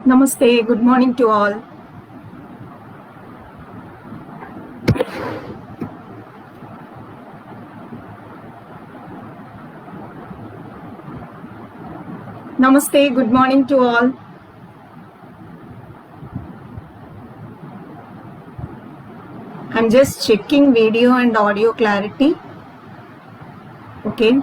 Namaste, good morning to all. Namaste, good morning to all. I'm just checking video and audio clarity. Okay.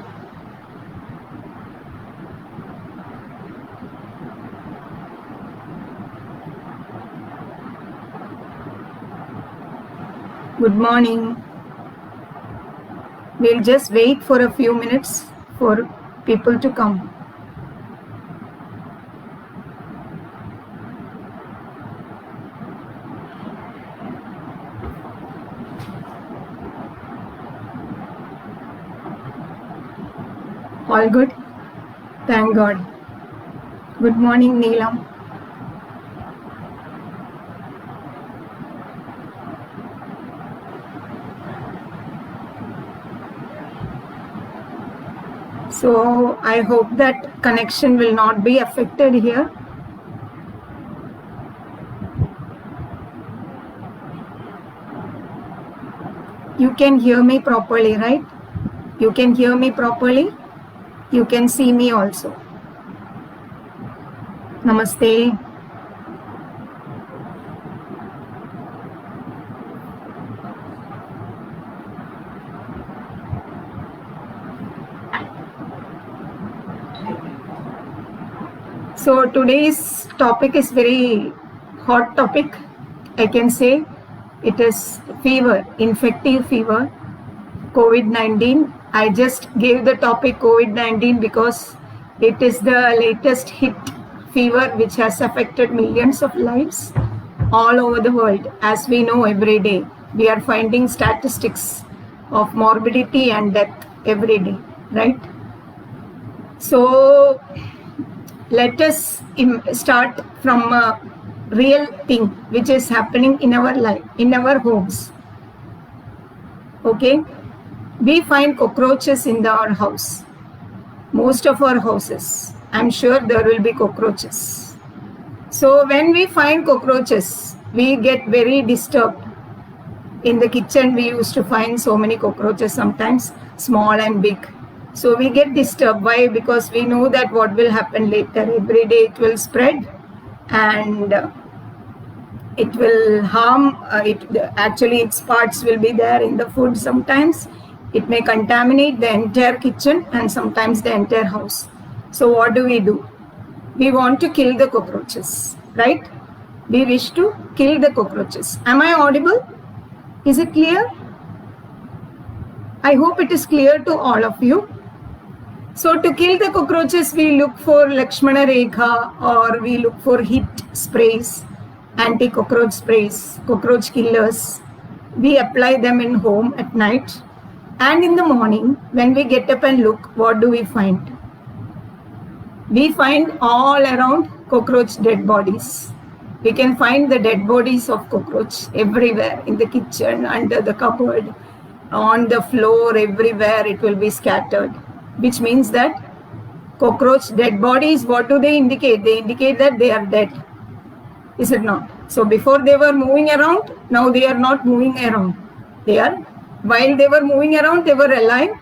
Good morning. We'll just wait for a few minutes for people to come. All good? Thank God. Good morning, Neelam. So I hope that connection will not be affected here. You can hear me properly, right? You can hear me properly. You can see me also. Namaste. So today's topic is very hot topic. I can say it is fever, infective fever, COVID-19. I just gave the topic COVID-19 because it is the latest hit fever which has affected millions of lives all over the world. As we know, every day we are finding statistics of morbidity and death every day, right? So let us start from a real thing which is happening in our life, in our homes. Okay, we find cockroaches in our house. Most of our houses, I'm sure there will be cockroaches. So when we find cockroaches, we get very disturbed. In the kitchen, we used to find so many cockroaches, sometimes small and big. So we get disturbed. Why? Because we know that what will happen later. Every day it will spread and it will harm. Actually, its parts will be there in the food sometimes. It may contaminate the entire kitchen and sometimes the entire house. So what do? We want to kill the cockroaches, right? We wish to kill the cockroaches. Am I audible? Is it clear? I hope it is clear to all of you. So to kill the cockroaches, we look for Lakshmana Rekha or we look for heat sprays, anti-cockroach sprays, cockroach killers. We apply them in home at night. And in the morning, when we get up and look, what do we find? We find all around cockroach dead bodies. We can find the dead bodies of cockroach everywhere, in the kitchen, under the cupboard, on the floor, everywhere it will be scattered. Which means that cockroach dead bodies, what do they indicate? They indicate that they are dead. Is it not? So before they were moving around, now they are not moving around. While they were moving around, they were alive.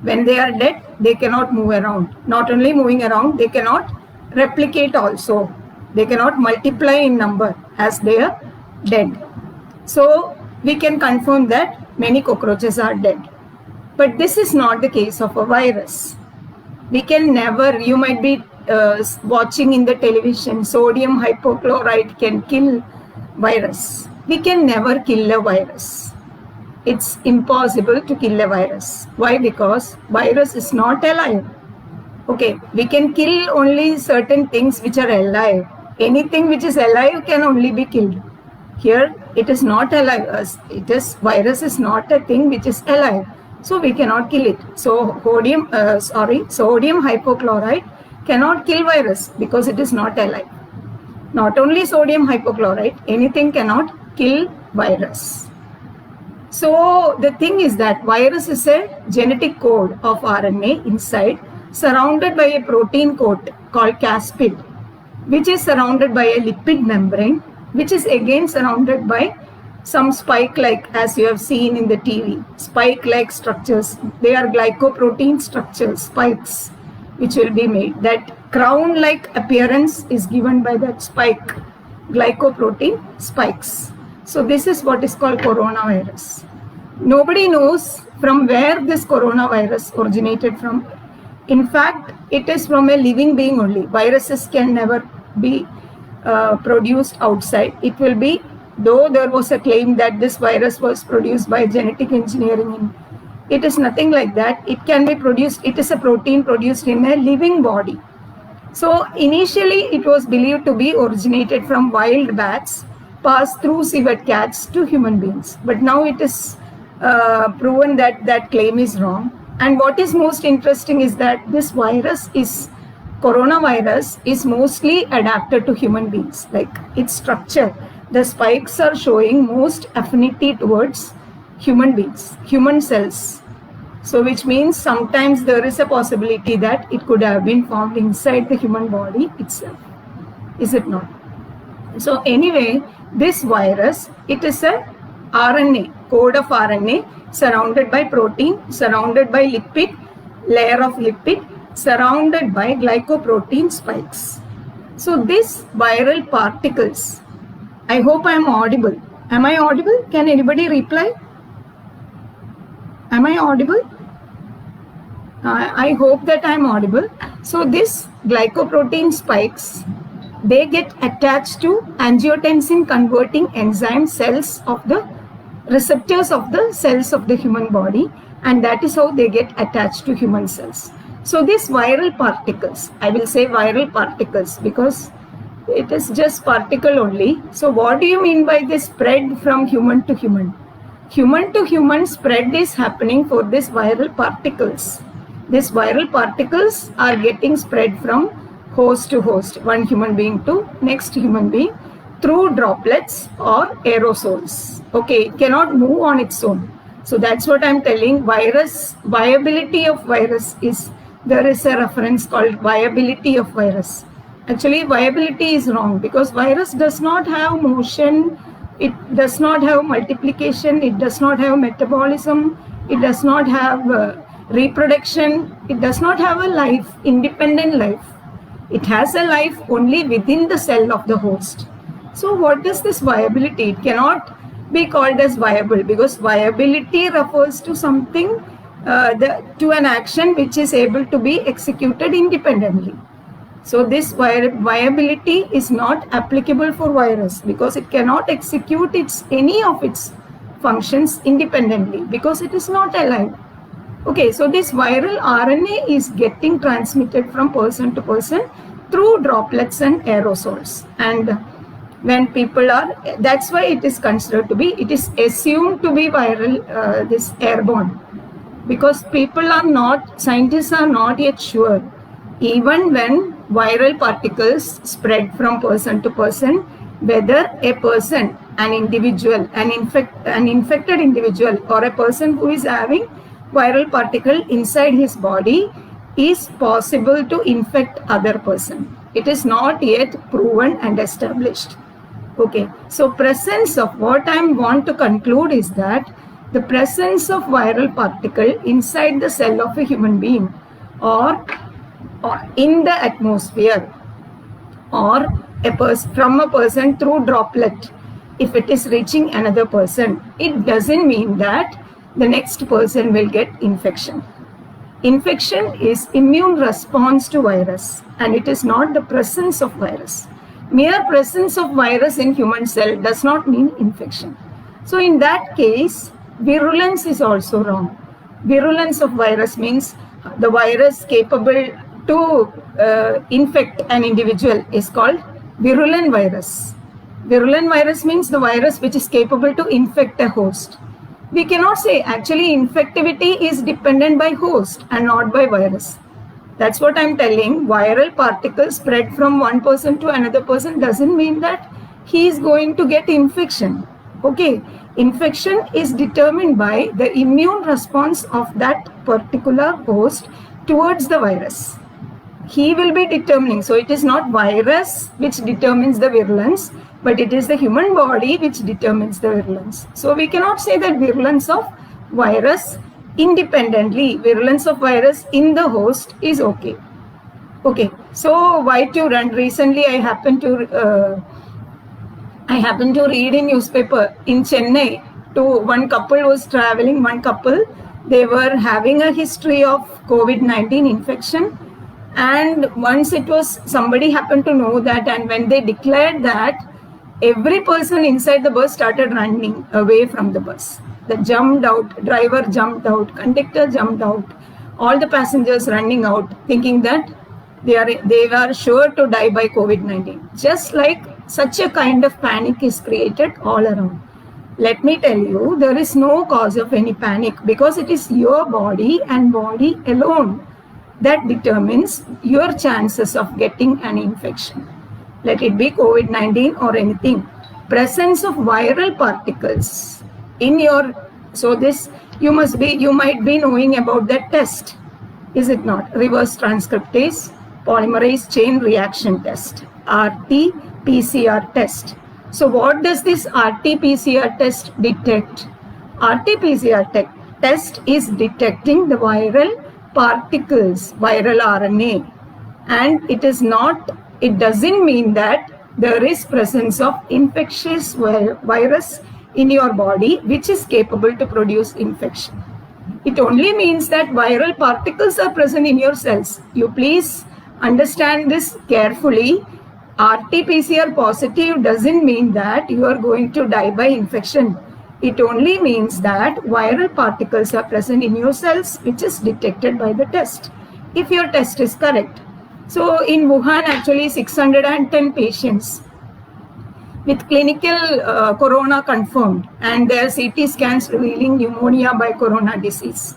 When they are dead, they cannot move around. Not only moving around, they cannot replicate also. They cannot multiply in number as they are dead. So we can confirm that many cockroaches are dead. But this is not the case of a virus. We can never, you might be watching in the television, sodium hypochlorite can kill virus. We can never kill a virus. It's impossible to kill a virus. Why? Because virus is not alive. Okay, we can kill only certain things which are alive. Anything which is alive can only be killed. Here, it is not alive. Virus is not a thing which is alive. So we cannot kill it. So sodium hypochlorite cannot kill virus because it is not alive. Not only sodium hypochlorite, anything cannot kill virus. So the thing is that virus is a genetic code of RNA inside, surrounded by a protein coat called caspid. which is surrounded by a lipid membrane, which is again surrounded by some spike-like, as you have seen in the TV, spike-like structures. They are glycoprotein structures, spikes, which will be made. That crown-like appearance is given by that spike, glycoprotein spikes. So this is what is called coronavirus. Nobody knows from where this coronavirus originated from. In fact, it is from a living being only. Viruses can never be produced outside. It will be, though there was a claim that this virus was produced by genetic engineering, it is nothing like that. It can be produced, it is a protein produced in a living body. So initially it was believed to be originated from wild bats, passed through civet cats to human beings. But now it is proven that that claim is wrong. And what is most interesting is that this virus is, coronavirus is mostly adapted to human beings. Like its structure, the spikes are showing most affinity towards human beings, human cells. So which means sometimes there is a possibility that it could have been formed inside the human body itself. Is it not? So anyway, this virus, it is a RNA, code of RNA, surrounded by protein, surrounded by lipid, layer of lipid, surrounded by glycoprotein spikes. So these viral particles, I hope I am audible. Am I audible? Can anybody reply? Am I audible? I hope that I am audible. So these glycoprotein spikes, they get attached to angiotensin converting enzyme cells of the receptors of the cells of the human body, and that is how they get attached to human cells. So these viral particles, I will say viral particles because it is just particle only. So what do you mean by this spread from human to human? Human to human spread is happening for these viral particles. These viral particles are getting spread from host to host, one human being to next human being, through droplets or aerosols. Okay, it cannot move on its own. So that's what I'm telling. Virus, viability of virus is, there is a reference called viability of virus. Actually, viability is wrong because virus does not have motion, it does not have multiplication, it does not have metabolism, it does not have reproduction, it does not have a life, independent life. It has a life only within the cell of the host. So what is this viability? It cannot be called as viable because viability refers to something, to an action which is able to be executed independently. So this viability is not applicable for virus because it cannot execute any of its functions independently because it is not alive. Okay, so this viral RNA is getting transmitted from person to person through droplets and aerosols. And when people are, that's why it is considered to be, it is assumed to be viral, this airborne, because people are not, scientists are not yet sure, even when viral particles spread from person to person, whether a person, an individual, an infected individual or a person who is having viral particle inside his body is possible to infect other person. It is not yet proven and established. Okay, so presence of, what I want to conclude is that the presence of viral particle inside the cell of a human being or in the atmosphere or from a person through droplet, if it is reaching another person, it doesn't mean that the next person will get infection. Infection is immune response to virus and it is not the presence of virus. Mere presence of virus in human cell does not mean infection. So in that case, virulence is also wrong. Virulence of virus means the virus capable to infect an individual is called virulent virus. Virulent virus means the virus which is capable to infect a host. We cannot say actually infectivity is dependent by host and not by virus. That's what I'm telling. Viral particles spread from one person to another person doesn't mean that he is going to get infection. Okay, infection is determined by the immune response of that particular host towards the virus. he will be determining. So it is not virus which determines the virulence, but it is the human body which determines the virulence. So we cannot say that virulence of virus independently, virulence of virus in the host is okay. Okay, so why to run? Recently, I happened to read in newspaper in Chennai. One couple was traveling. One couple, they were having a history of COVID-19 infection, and once it was, somebody happened to know that, and when they declared that, every person inside the bus started running away from the bus. They jumped out. Driver jumped out. Conductor jumped out. All the passengers running out, thinking that they are sure to die by COVID-19. Just like such a kind of panic is created all around. Let me tell you, there is no cause of any panic, because it is your body and body alone that determines your chances of getting an infection. Let it be COVID-19 or anything. Presence of viral particles in your, so this you might be knowing about that test, is it not? Reverse transcriptase polymerase chain reaction test, RT-PCR test. So what does this RT-PCR test detect? RT-PCR test is detecting the viral particles, viral RNA, and it doesn't mean that there is presence of infectious virus in your body which is capable to produce infection. It only means that viral particles are present in your cells. You please understand this carefully. RT-PCR positive doesn't mean that you are going to die by infection. It only means that viral particles are present in your cells, which is detected by the test, if your test is correct. So in Wuhan, actually 610 patients with clinical corona confirmed, and their CT scans revealing pneumonia by corona disease.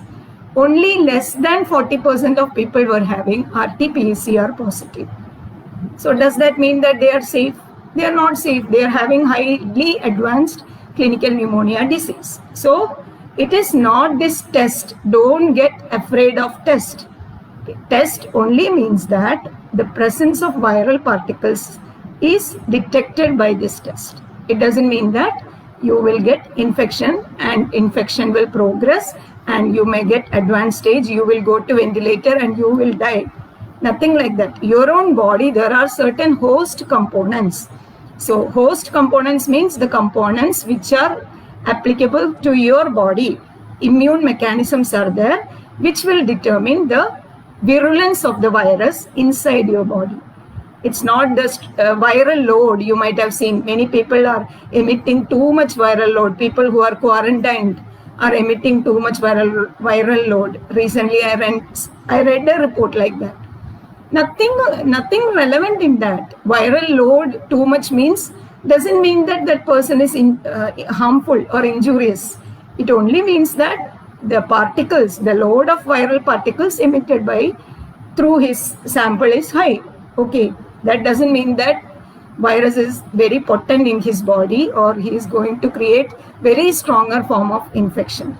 Only less than 40% of people were having RT-PCR positive. So does that mean that they are safe? They are not safe. They are having highly advanced clinical pneumonia disease. So it is not this test. Don't get afraid of test. Test only means that the presence of viral particles is detected by this test. It doesn't mean that you will get infection and infection will progress and you may get advanced stage, you will go to ventilator and you will die. Nothing like that. Your own body, there are certain host components. So host components means the components which are applicable to your body. Immune mechanisms are there which will determine the virulence of the virus inside your body. It's not just viral load. You might have seen many people are emitting too much viral load. People who are quarantined are emitting too much viral load. Recently, I read a report like that. Nothing relevant in that. Viral load too much doesn't mean that that person is harmful or injurious. It only means that the particles, the load of viral particles emitted through his sample is high. Okay, that doesn't mean that virus is very potent in his body or he is going to create very stronger form of infection.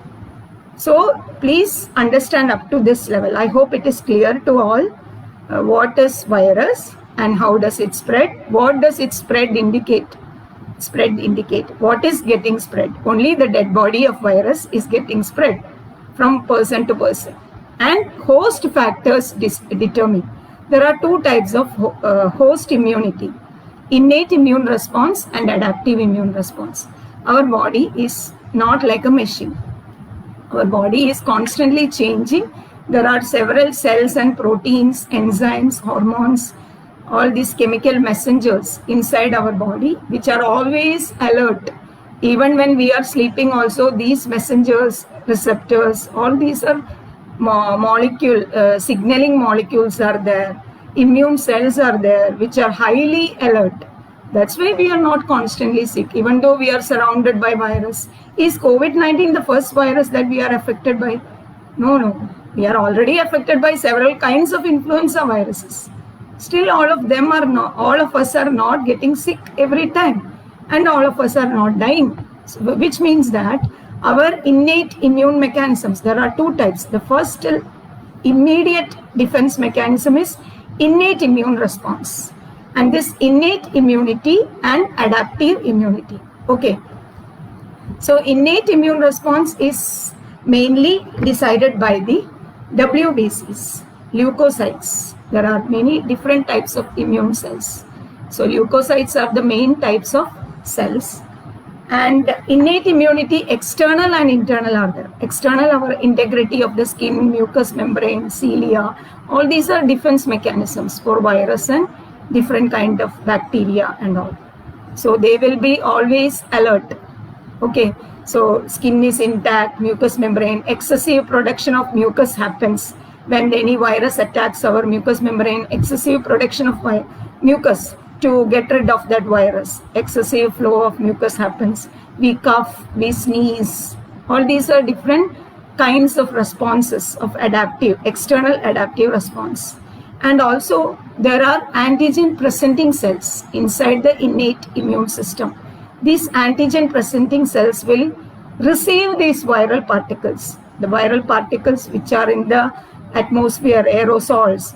So please understand up to this level. I hope it is clear to all. What is virus and how does it spread? What does its spread indicate? Spread indicate what is getting spread. Only the dead body of virus is getting spread from person to person. And host factors determine. There are two types of host immunity: innate immune response and adaptive immune response. Our body is not like a machine. Our body is constantly changing. There are several cells and proteins, enzymes, hormones, all these chemical messengers inside our body, which are always alert. Even when we are sleeping also, these messengers, receptors, all these are signaling molecules are there. Immune cells are there, which are highly alert. That's why we are not constantly sick, even though we are surrounded by virus. Is COVID-19 the first virus that we are affected by? No. We are already affected by several kinds of influenza viruses. Still, all of us are not getting sick every time, and all of us are not dying. So, which means that our innate immune mechanisms, there are two types. The first immediate defense mechanism is innate immune response. And this innate immunity and adaptive immunity. Okay. So innate immune response is mainly decided by the WBCs, leukocytes. There are many different types of immune cells. So leukocytes are the main types of cells. And innate immunity, external and internal are there. External, our integrity of the skin, mucous membrane, cilia, all these are defense mechanisms for virus and different kind of bacteria and all. So they will be always alert. Okay, so skin is intact, mucous membrane, excessive production of mucus happens when any virus attacks our mucous membrane, excessive production of mucus to get rid of that virus. Excessive flow of mucus happens. We cough, we sneeze. All these are different kinds of responses of adaptive, external adaptive response. And also there are antigen presenting cells inside the innate immune system. These antigen presenting cells will receive these viral particles. The viral particles which are in the atmosphere, aerosols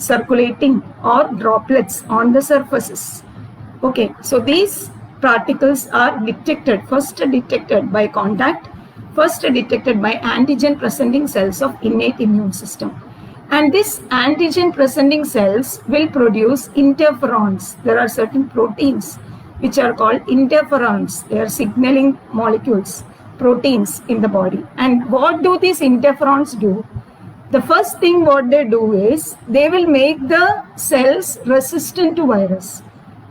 circulating or droplets on the surfaces. Okay, so these particles are first detected by contact, first detected by antigen presenting cells of innate immune system. And this antigen presenting cells will produce interferons. There are certain proteins which are called interferons. They are signaling molecules, proteins in the body. And what do these interferons do? The first thing what they do is they will make the cells resistant to virus.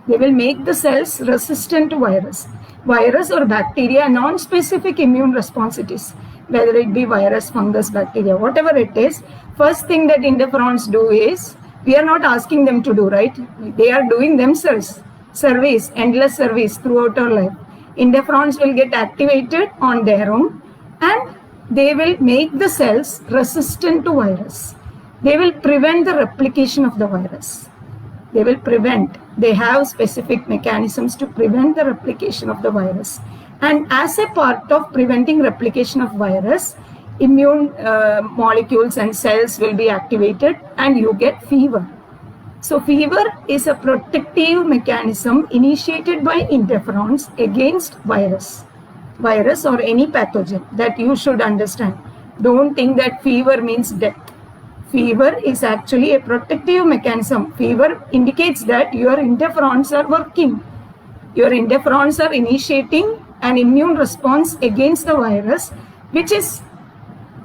They will make the cells resistant to virus. Virus or bacteria, non-specific immune response it is. Whether it be virus, fungus, bacteria, whatever it is, first thing that interferons do is, we are not asking them to do, right? They are doing themselves. Service, endless service throughout our life. Interferons will get activated on their own and they will make the cells resistant to virus. They will prevent the replication of the virus. They will prevent. They have specific mechanisms to prevent the replication of the virus. And as a part of preventing replication of virus, immune molecules and cells will be activated and you get fever. So fever is a protective mechanism initiated by interferons against virus or any pathogen. That you should understand. Don't think that fever means death. Fever is actually a protective mechanism. Fever indicates that your interferons are working. Your interferons are initiating an immune response against the virus, which is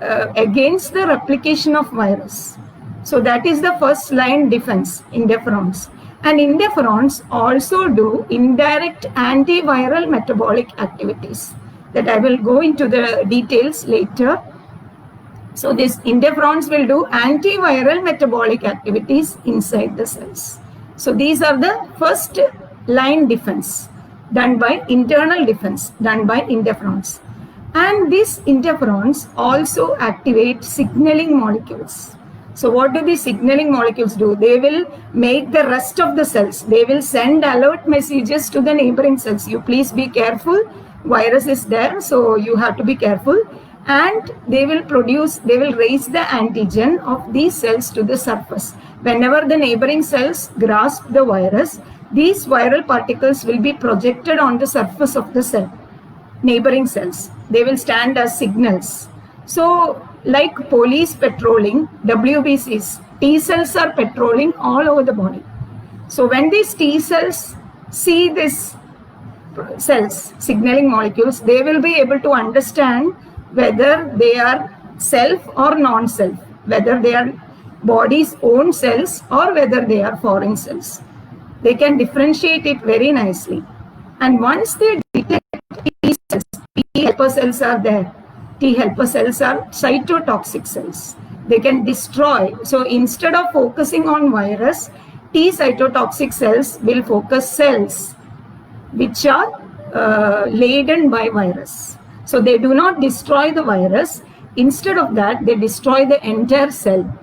against the replication of virus. So that is the first line defense, interferons. And interferons also do indirect antiviral metabolic activities that I will go into the details later. So these interferons will do antiviral metabolic activities inside the cells. So these are the first line defense done by internal defense done by interferons. And these interferons also activate signaling molecules. So what do these signaling molecules do? They will make the rest of the cells. They will send alert messages to the neighboring cells. You please be careful. Virus is there, so you have to be careful. And they will raise the antigen of these cells to the surface. Whenever the neighboring cells grasp the virus, these viral particles will be projected on the surface of the cell, neighboring cells. They will stand as signals. So like police patrolling, WBCs, T cells are patrolling all over the body. So when these T cells see these cells, signaling molecules, they will be able to understand whether they are self or non-self, whether they are body's own cells or whether they are foreign cells. They can differentiate it very nicely. And once they detect T cells, T helper cells are there. T helper cells are cytotoxic cells. They can destroy. So instead of focusing on virus, T cytotoxic cells will focus cells which are laden by virus. So they do not destroy the virus. Instead of that, they destroy the entire cell.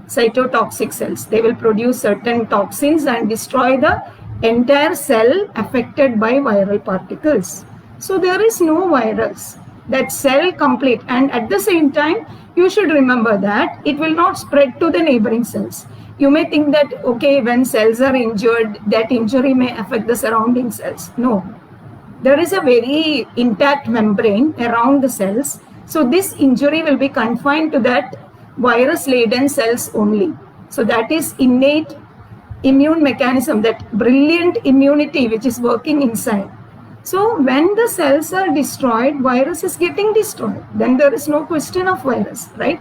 Cytotoxic cells. They will produce certain toxins and destroy the entire cell affected by viral particles. So there is no virus. That cell complete, and at the same time, you should remember that it will not spread to the neighboring cells. You may think that, okay, when cells are injured, that injury may affect the surrounding cells. No, there is a very intact membrane around the cells. So this injury will be confined to that virus-laden cells only. So that is innate immune mechanism, that brilliant immunity which is working inside. So when the cells are destroyed, virus is getting destroyed. Then there is no question of virus, right?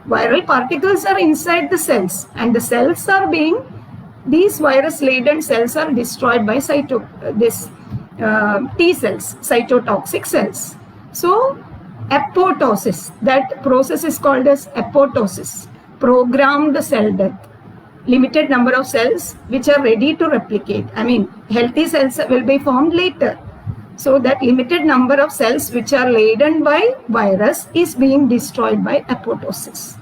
Viral particles are inside the cells, and the cells are being, these virus-laden cells are destroyed by T cells, cytotoxic cells. So apoptosis, that process is called as apoptosis, programmed cell death. Limited number of cells which are ready to replicate. I mean, healthy cells will be formed later. So that limited number of cells which are laden by virus is being destroyed by apoptosis.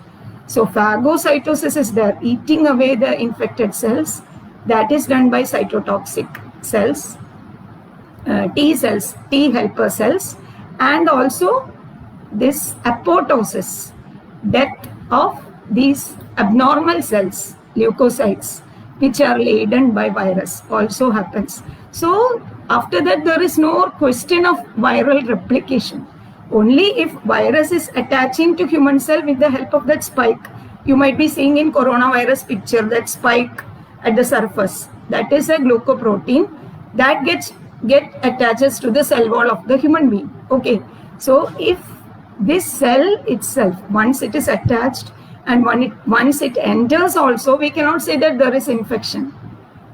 So phagocytosis is there, eating away the infected cells. That is done by cytotoxic cells, T cells, T helper cells, and also this apoptosis, death of these abnormal cells, leukocytes, which are laden by virus, also happens. So after that, there is no question of viral replication. Only if virus is attaching to human cell with the help of that spike. You might be seeing in coronavirus picture that spike at the surface. That is a glycoprotein that get attaches to the cell wall of the human being. Okay, so if this cell itself, once it is attached and once it enters also, we cannot say that there is infection.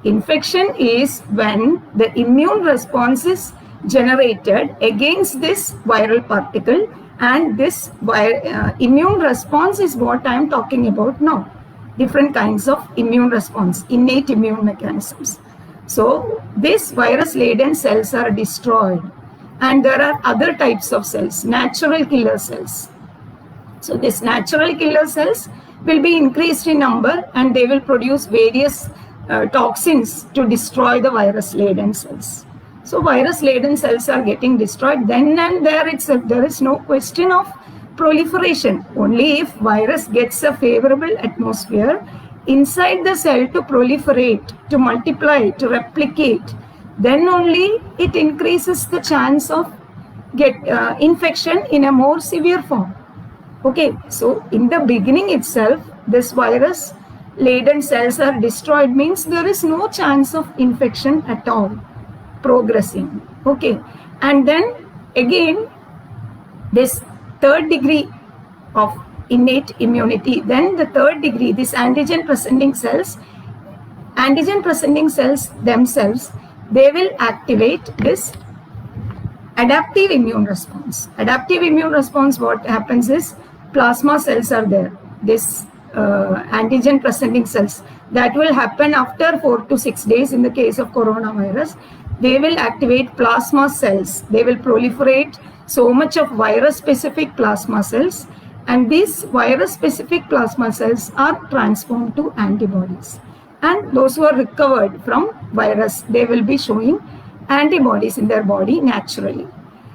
Infection is when the immune response is generated against this viral particle, and this immune response is what I am talking about now. Different kinds of immune response, innate immune mechanisms. So these virus-laden cells are destroyed, and there are other types of cells, natural killer cells. So these natural killer cells will be increased in number, and they will produce various toxins to destroy the virus-laden cells. So virus-laden cells are getting destroyed. Then and there itself, there is no question of proliferation. Only if virus gets a favorable atmosphere inside the cell to proliferate, to multiply, to replicate, then only it increases the chance of infection in a more severe form. Okay, so in the beginning itself, this virus-laden cells are destroyed, means there is no chance of infection at all progressing. Okay, and then again this third degree of innate immunity, then the third degree, this antigen presenting cells themselves, they will activate this adaptive immune response. Adaptive immune response, what happens is, plasma cells are there, this antigen presenting cells, that will happen after 4 to 6 days. In the case of coronavirus, they will activate plasma cells. They will proliferate so much of virus specific plasma cells, and these virus specific plasma cells are transformed to antibodies, and those who are recovered from virus, they will be showing antibodies in their body naturally.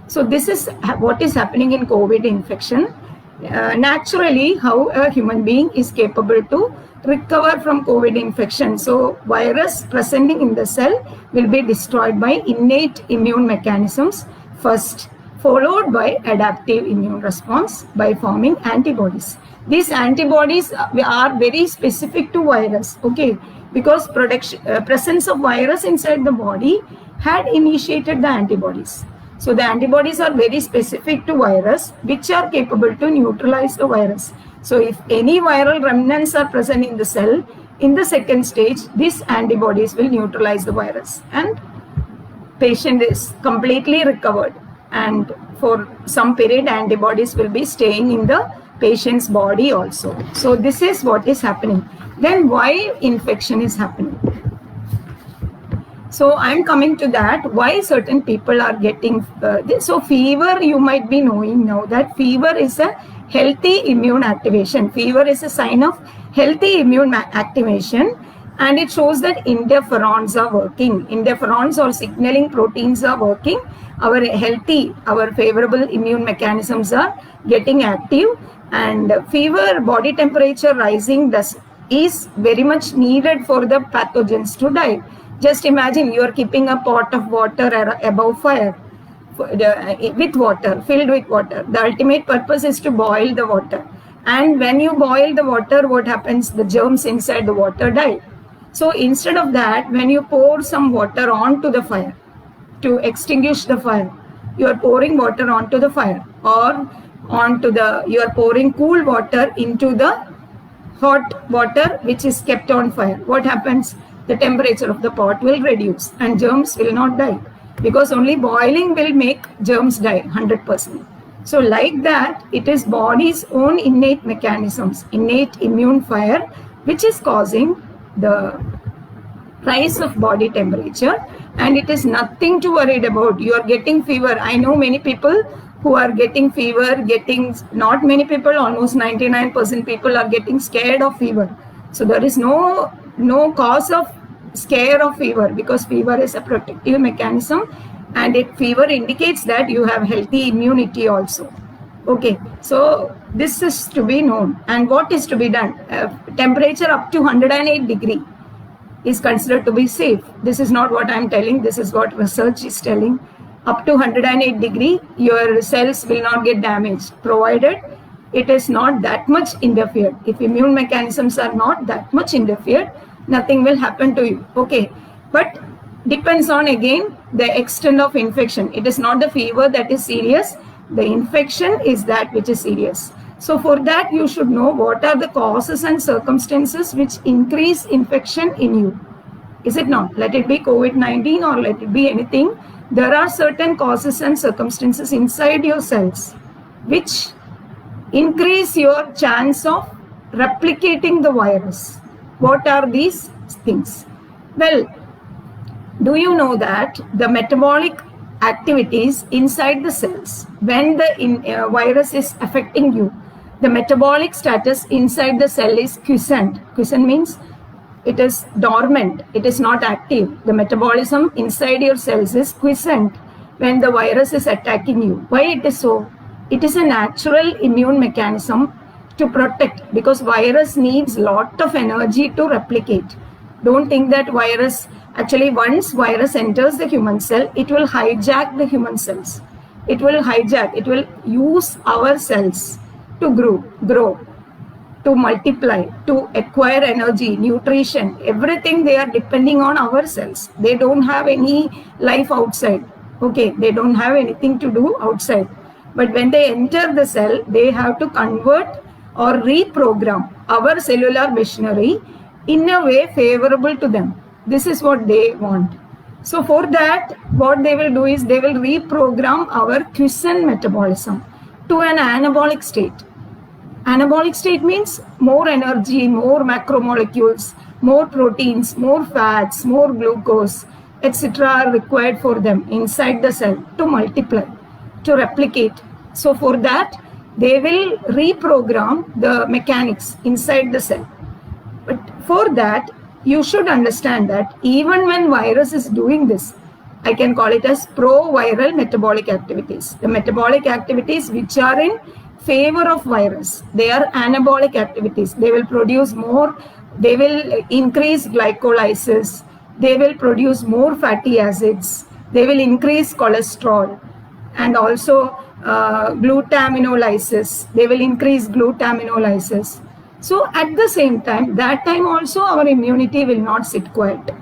So this is what is happening in COVID infection. Naturally, how a human being is capable to recover from COVID infection. So virus presenting in the cell will be destroyed by innate immune mechanisms first, followed by adaptive immune response by forming antibodies. These antibodies are very specific to virus, okay, because presence of virus inside the body had initiated the antibodies. So the antibodies are very specific to virus, which are capable to neutralize the virus. So if any viral remnants are present in the cell, in the second stage, these antibodies will neutralize the virus, and patient is completely recovered. And for some period, antibodies will be staying in the patient's body also. So this is what is happening. Then why infection is happening? So I'm coming to that, why certain people are getting this. So fever, you might be knowing now that fever is a healthy immune activation. Fever is a sign of healthy immune activation, and it shows that interferons are working. Interferons or signaling proteins are working. Our favorable immune mechanisms are getting active, and fever, body temperature rising, thus is very much needed for the pathogens to die. Just imagine you are keeping a pot of water above fire with water, filled with water. The ultimate purpose is to boil the water. And when you boil the water, what happens? The germs inside the water die. So instead of that, when you pour some water onto the fire to extinguish the fire, you are pouring water onto the fire, or you are pouring cool water into the hot water which is kept on fire. What happens? The temperature of the pot will reduce and germs will not die, because only boiling will make germs die 100%. So like that, it is body's own innate mechanisms, innate immune fire, which is causing the rise of body temperature, and it is nothing to worry about. You are getting fever. I know many people who are getting fever, not many people, almost 99% people are getting scared of fever. So there is no cause of scare of fever, because fever is a protective mechanism, and fever indicates that you have healthy immunity also. Okay, so this is to be known. And what is to be done? Temperature up to 108 degree is considered to be safe. This is not what I am telling. This is what research is telling. Up to 108 degree, your cells will not get damaged, provided it is not that much interfered. If immune mechanisms are not that much interfered, nothing will happen to you. Okay, but depends on, again, the extent of infection. It is not the fever that is serious. The infection is that which is serious. So for that, you should know what are the causes and circumstances which increase infection in you. Is it not? Let it be COVID-19 or let it be anything. There are certain causes and circumstances inside your cells which increase your chance of replicating the virus. What are these things? Well, do you know that the metabolic activities inside the cells, when the virus is affecting you, the metabolic status inside the cell is quiescent. Quiescent means it is dormant, it is not active. The metabolism inside your cells is quiescent when the virus is attacking you. Why it is so? It is a natural immune mechanism to protect, because virus needs lot of energy to replicate. Don't think that virus, actually once virus enters the human cell, it will hijack the human cells. It will use our cells to grow, to multiply, to acquire energy, nutrition, everything. They are depending on our cells. They don't have any life outside. Okay, they don't have anything to do outside. But when they enter the cell, they have to convert or reprogram our cellular machinery in a way favorable to them. This is what they want. So for that, what they will do is they will reprogram our quiescent metabolism to an anabolic state. Anabolic state means more energy, more macromolecules, more proteins, more fats, more glucose, etc. are required for them inside the cell to multiply, to replicate. So for that, they will reprogram the mechanics inside the cell. But for that, you should understand that even when virus is doing this, I can call it as pro-viral metabolic activities. The metabolic activities which are in favor of virus, they are anabolic activities. They will produce more, they will increase glycolysis, they will produce more fatty acids, they will increase cholesterol, and also glutaminolysis. They will increase glutaminolysis. So at the same time, that time also our immunity will not sit quiet.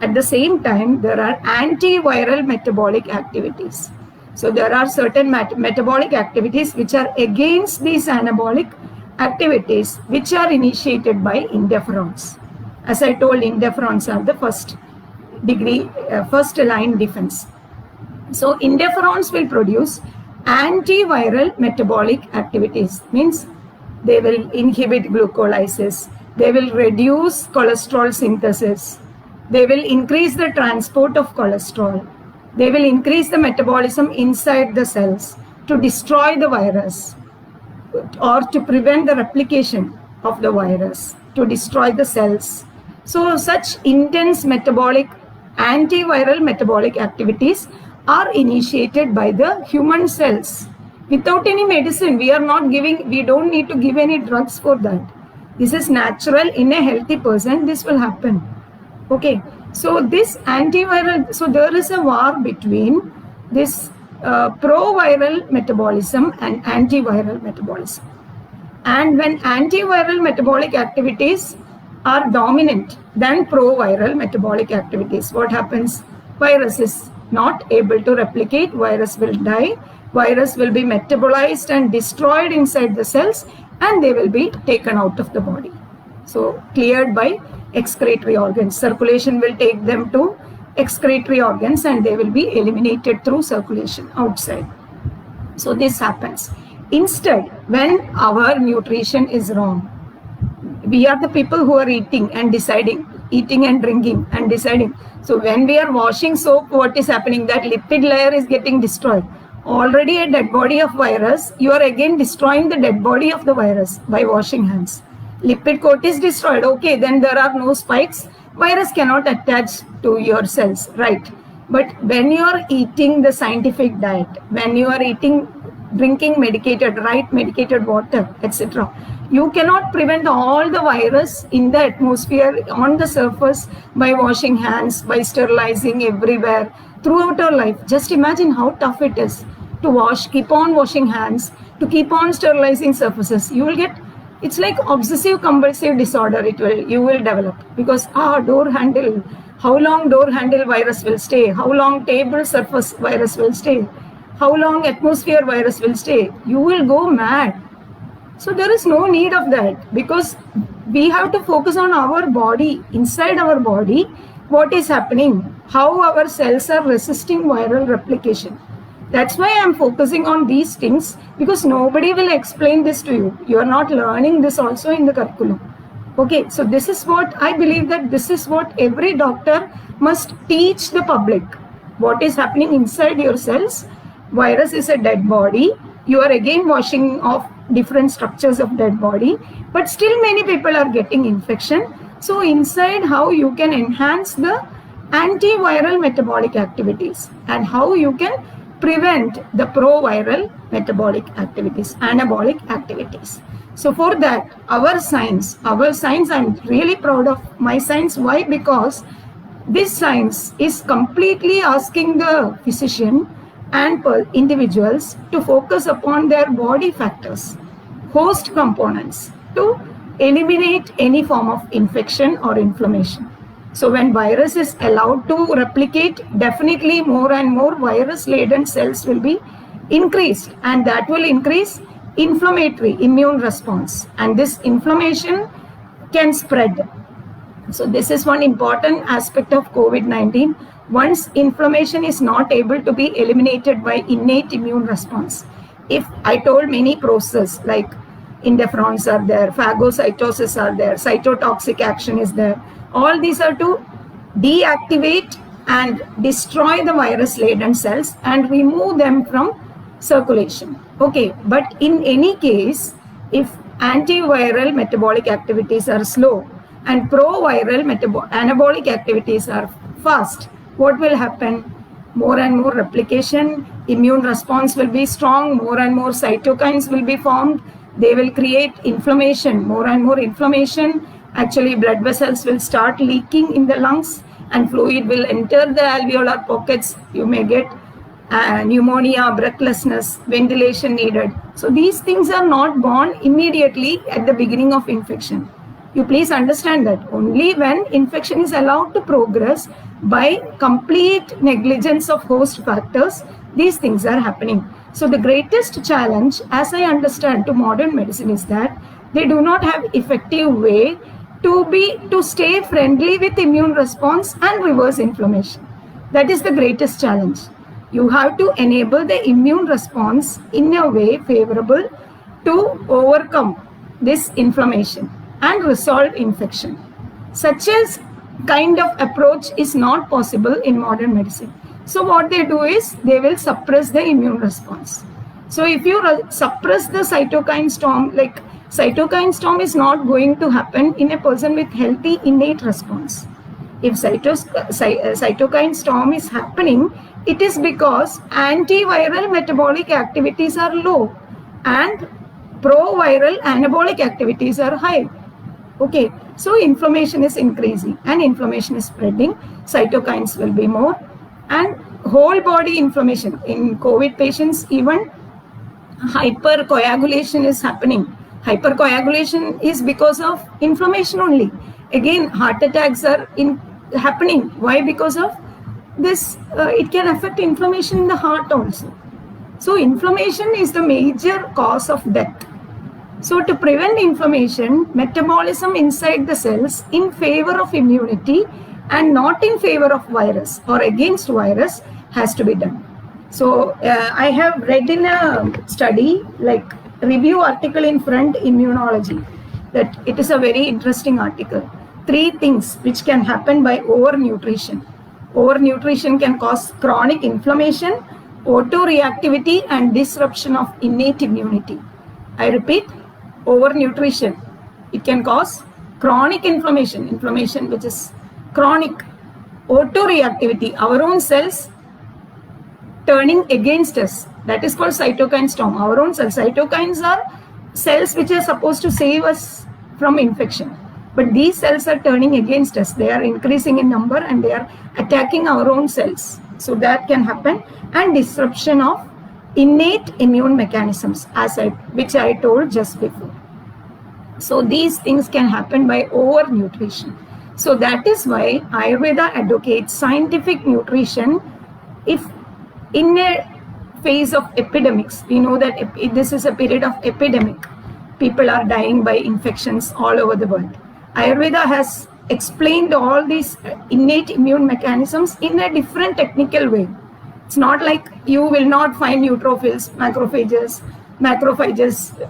At the same time, there are antiviral metabolic activities. So there are certain metabolic activities which are against these anabolic activities, which are initiated by interferons. As I told, interferons are the first line defense. So interferons will produce antiviral metabolic activities, means they will inhibit glucolysis, they will reduce cholesterol synthesis, they will increase the transport of cholesterol, they will increase the metabolism inside the cells to destroy the virus or to prevent the replication of the virus, to destroy the cells. So such intense antiviral metabolic activities are initiated by the human cells without any medicine. We don't need to give any drugs for that. This is natural in a healthy person. This will happen. Okay. So this antiviral, so there is a war between this proviral metabolism and antiviral metabolism. And when antiviral metabolic activities are dominant than proviral metabolic activities, what happens? Virus is not able to replicate, virus will die, virus will be metabolized and destroyed inside the cells, and they will be taken out of the body. So cleared by excretory organs. Circulation will take them to excretory organs and they will be eliminated through circulation outside. So this happens. Instead, when our nutrition is wrong, we are the people who are eating and deciding, eating and drinking and deciding. So when we are washing soap, what is happening? That lipid layer is getting destroyed. Already a dead body of virus, you are again destroying the dead body of the virus by washing hands. Lipid coat is destroyed. Okay, then there are no spikes. Virus cannot attach to your cells, right? But when you are eating the scientific diet, when you are drinking medicated water, etc., you cannot prevent all the virus in the atmosphere on the surface by washing hands, by sterilizing everywhere throughout our life. Just imagine how tough it is to keep on washing hands, to keep on sterilizing surfaces. You will get, it's like obsessive compulsive disorder you will develop, because door handle, how long door handle virus will stay, how long table surface virus will stay, how long atmosphere virus will stay. You will go mad. So there is no need of that, because we have to focus on our body, inside our body, what is happening, how our cells are resisting viral replication. That's why I'm focusing on these things, because nobody will explain this to you. You are not learning this also in the curriculum. Okay, so this is what I believe, that this is what every doctor must teach the public. What is happening inside your cells? Virus is a dead body. You are again washing off different structures of dead body, but still many people are getting infection. So inside, how you can enhance the antiviral metabolic activities and how you can prevent the proviral metabolic activities, anabolic activities. So for that, our science, I'm really proud of my science. Why? Because this science is completely asking the physician and individuals to focus upon their body factors, host components, to eliminate any form of infection or inflammation. So when virus is allowed to replicate, definitely more and more virus-laden cells will be increased, and that will increase inflammatory immune response, and this inflammation can spread. So this is one important aspect of COVID-19. Once inflammation is not able to be eliminated by innate immune response, if I told many processes like interferons are there, phagocytosis are there, cytotoxic action is there, all these are to deactivate and destroy the virus-laden cells and remove them from circulation. Okay, but in any case, if antiviral metabolic activities are slow and proviral anabolic activities are fast, what will happen? More and more replication, immune response will be strong, more and more cytokines will be formed, they will create inflammation, more and more inflammation. Actually, blood vessels will start leaking in the lungs and fluid will enter the alveolar pockets. You may get pneumonia, breathlessness, ventilation needed. So these things are not born immediately at the beginning of infection. You please understand that only when infection is allowed to progress by complete negligence of host factors, these things are happening. So the greatest challenge, as I understand, to modern medicine is that they do not have effective way to stay friendly with immune response and reverse inflammation. That is the greatest challenge. You have to enable the immune response in a way favorable to overcome this inflammation and resolve infection. Such a kind of approach is not possible in modern medicine. So what they do is they will suppress the immune response. So if you suppress the cytokine storm, like cytokine storm is not going to happen in a person with healthy innate response. If cytokine storm is happening, it is because antiviral metabolic activities are low and proviral anabolic activities are high. Okay, so inflammation is increasing and inflammation is spreading. Cytokines will be more, and whole body inflammation. In COVID patients, even hypercoagulation is happening. Hypercoagulation is because of inflammation only. Again, heart attacks are happening. Why? Because of this. It can affect inflammation in the heart also. So inflammation is the major cause of death. So to prevent inflammation, metabolism inside the cells in favor of immunity and not in favor of virus or against virus has to be done. So I have read in a study, like review article in Front Immunology, that it is a very interesting article. 3 things which can happen by overnutrition. Overnutrition can cause chronic inflammation, autoreactivity, and disruption of innate immunity. I repeat, overnutrition. It can cause chronic inflammation which is chronic, autoreactivity, our own cells turning against us. That is called cytokine storm. Our own cells. Cytokines are cells which are supposed to save us from infection. But these cells are turning against us. They are increasing in number and they are attacking our own cells. So that can happen. And disruption of innate immune mechanisms, which I told just before. So these things can happen by overnutrition. So that is why Ayurveda advocates scientific nutrition. If in a phase of epidemics, we know that this is a period of epidemic. People are dying by infections all over the world. Ayurveda has explained all these innate immune mechanisms in a different technical way. It's not like you will not find neutrophils, macrophages.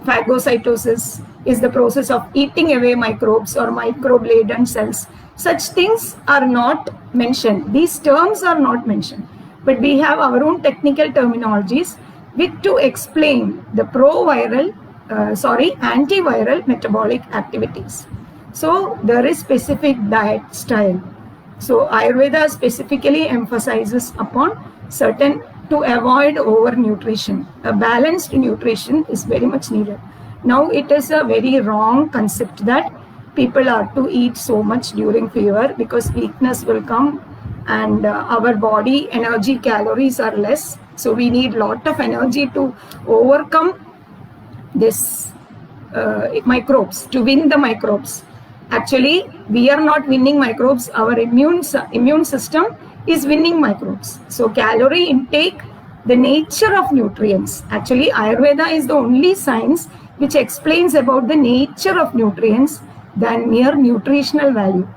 Phagocytosis is the process of eating away microbes or microbe-laden cells. Such things are not mentioned. These terms are not mentioned. But we have our own technical terminologies to explain the antiviral metabolic activities. So there is specific diet style. So Ayurveda specifically emphasizes upon certain to avoid overnutrition. A balanced nutrition is very much needed. Now it is a very wrong concept that people are to eat so much during fever because weakness will come and our body energy calories are less. So we need lot of energy to overcome this microbes, to win the microbes. Actually, we are not winning microbes. Our immune system is winning microbes. So calorie intake, the nature of nutrients. Actually, Ayurveda is the only science which explains about the nature of nutrients than mere nutritional value.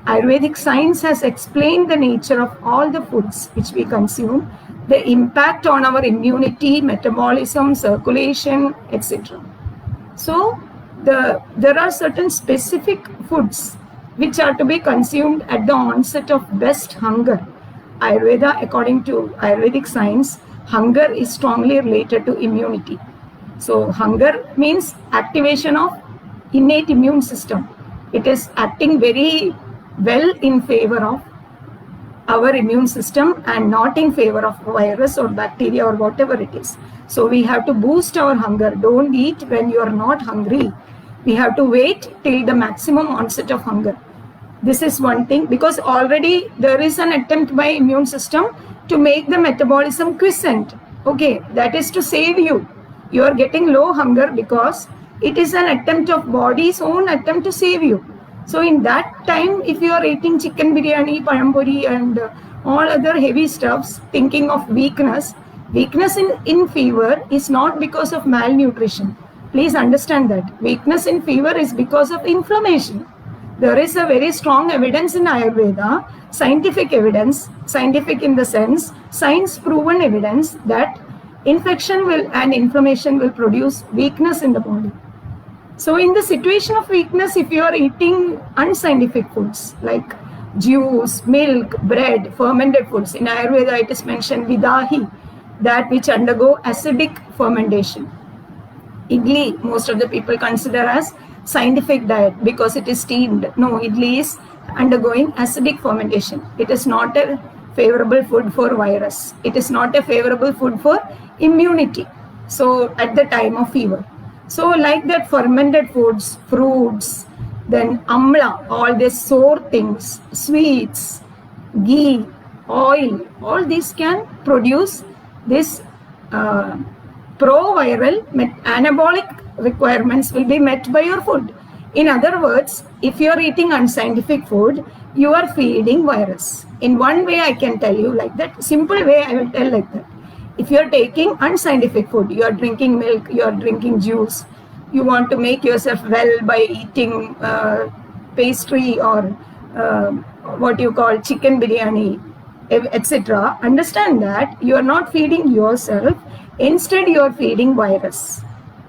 Ayurvedic science has explained the nature of all the foods which we consume, the impact on our immunity, metabolism, circulation, etc. So there are certain specific foods which are to be consumed at the onset of best hunger. Ayurveda, according to Ayurvedic science, hunger is strongly related to immunity. So hunger means activation of innate immune system. It is acting very well in favor of our immune system and not in favor of virus or bacteria or whatever it is. So we have to boost our hunger. Don't eat when you are not hungry. We have to wait till the maximum onset of hunger. This is one thing, because already there is an attempt by immune system to make the metabolism quiescent. Okay, that is to save you. You are getting low hunger because it is an attempt of body's own attempt to save you. So in that time, if you are eating chicken biryani, payamburi and all other heavy stuffs, thinking of weakness in fever is not because of malnutrition. Please understand that. Weakness in fever is because of inflammation. There is a very strong evidence in Ayurveda, scientific evidence, scientific in the sense, science-proven evidence that infection and inflammation will produce weakness in the body. So in the situation of weakness, if you are eating unscientific foods like juice, milk, bread, fermented foods, in Ayurveda it is mentioned vidahi, that which undergo acidic fermentation. Idli, most of the people consider as scientific diet because it is steamed. No, idli is undergoing acidic fermentation. It is not a favorable food for virus. It is not a favorable food for immunity. So at the time of fever. So like that, fermented foods, fruits, then amla, all these sour things, sweets, ghee, oil, all these can produce this pro-viral anabolic requirements will be met by your food. In other words, if you are eating unscientific food, you are feeding virus. In one way I can tell you like that, simple way I will tell like that. If you are taking unscientific food, you are drinking milk, you are drinking juice, you want to make yourself well by eating pastry or what you call chicken biryani, etc. Understand that you are not feeding yourself, instead you are feeding virus.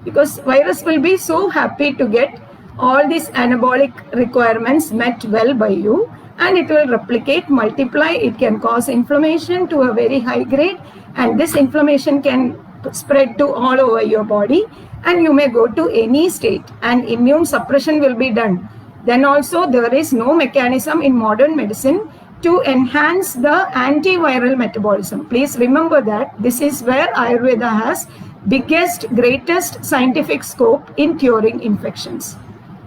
Because virus will be so happy to get all these anabolic requirements met well by you, and it will replicate, multiply, it can cause inflammation to a very high grade, and this inflammation can spread to all over your body, and you may go to any state, and immune suppression will be done. Then also there is no mechanism in modern medicine to enhance the antiviral metabolism. Please remember that this is where Ayurveda has biggest, greatest scientific scope in curing infections.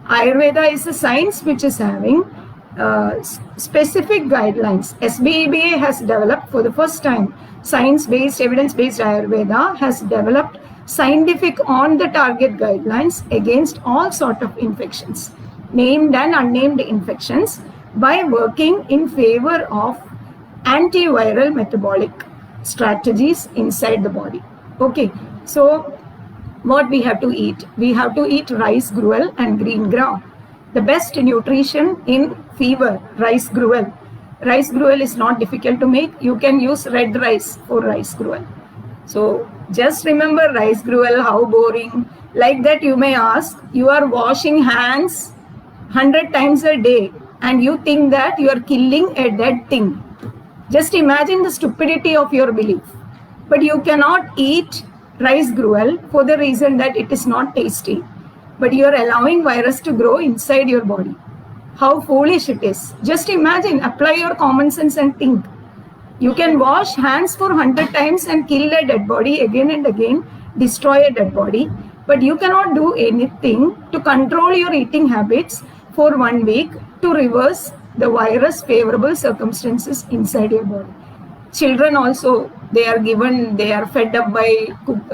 Ayurveda is a science which is having specific guidelines. SBEBA has developed for the first time science-based, evidence-based Ayurveda has developed scientific on-the-target guidelines against all sort of infections, named and unnamed infections, by working in favor of antiviral metabolic strategies inside the body. Okay, so what we have to eat? We have to eat rice gruel and green gram. The best nutrition in fever, rice gruel. Rice gruel is not difficult to make. You can use red rice for rice gruel. So just remember rice gruel, how boring. Like that you may ask, you are washing hands 100 times a day and you think that you are killing a dead thing. Just imagine the stupidity of your belief. But you cannot eat rice gruel for the reason that it is not tasty. But you are allowing virus to grow inside your body. How foolish it is. Just imagine, apply your common sense and think. You can wash hands for 100 times and kill a dead body again and again, destroy a dead body. But you cannot do anything to control your eating habits for 1 week to reverse the virus favorable circumstances inside your body. Children also, they are fed up by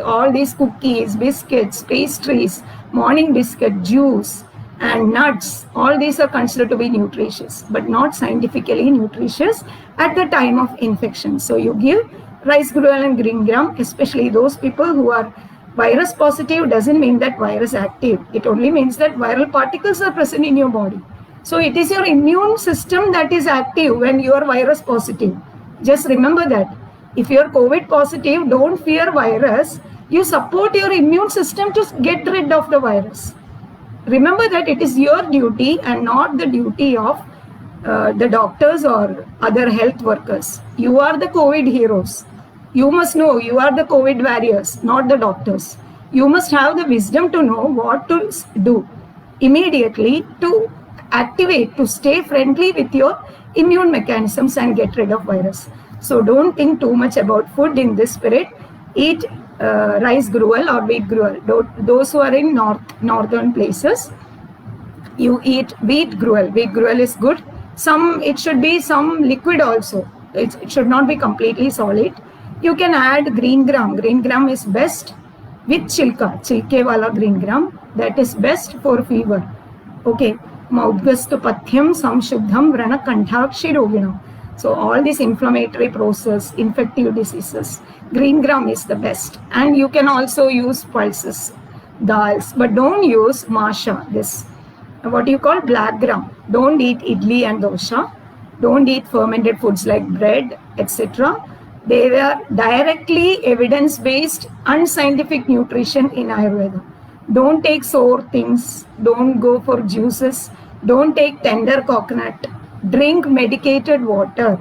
all these cookies, biscuits, pastries, morning biscuit, juice, and nuts. All these are considered to be nutritious, but not scientifically nutritious at the time of infection. So you give rice gruel and green gram, especially those people who are virus positive, doesn't mean that virus active. It only means that viral particles are present in your body. So it is your immune system that is active when you are virus positive. Just remember that. If you are COVID positive, don't fear virus. You support your immune system to get rid of the virus. Remember that it is your duty and not the duty of the doctors or other health workers. You are the COVID heroes. You must know you are the COVID warriors, not the doctors. You must have the wisdom to know what to do immediately to activate, to stay friendly with your immune mechanisms and get rid of virus. So don't think too much about food in this spirit. Eat rice gruel or wheat gruel. Those who are in northern places, you eat wheat gruel. Wheat gruel is good. It should be some liquid also. It should not be completely solid. You can add green gram. Green gram is best with chilke wala green gram. That is best for fever. Okay. Maudgastu pathyam samshuddham vrana kandhakshi roginam. So all this inflammatory process, infective diseases, green gram is the best. And you can also use pulses, dals, but don't use masha, this what you call black gram. Don't eat idli and dosha. Don't eat fermented foods like bread, etc. They are directly evidence-based, unscientific nutrition in Ayurveda. Don't take sour things. Don't go for juices. Don't take tender coconut. Drink medicated water.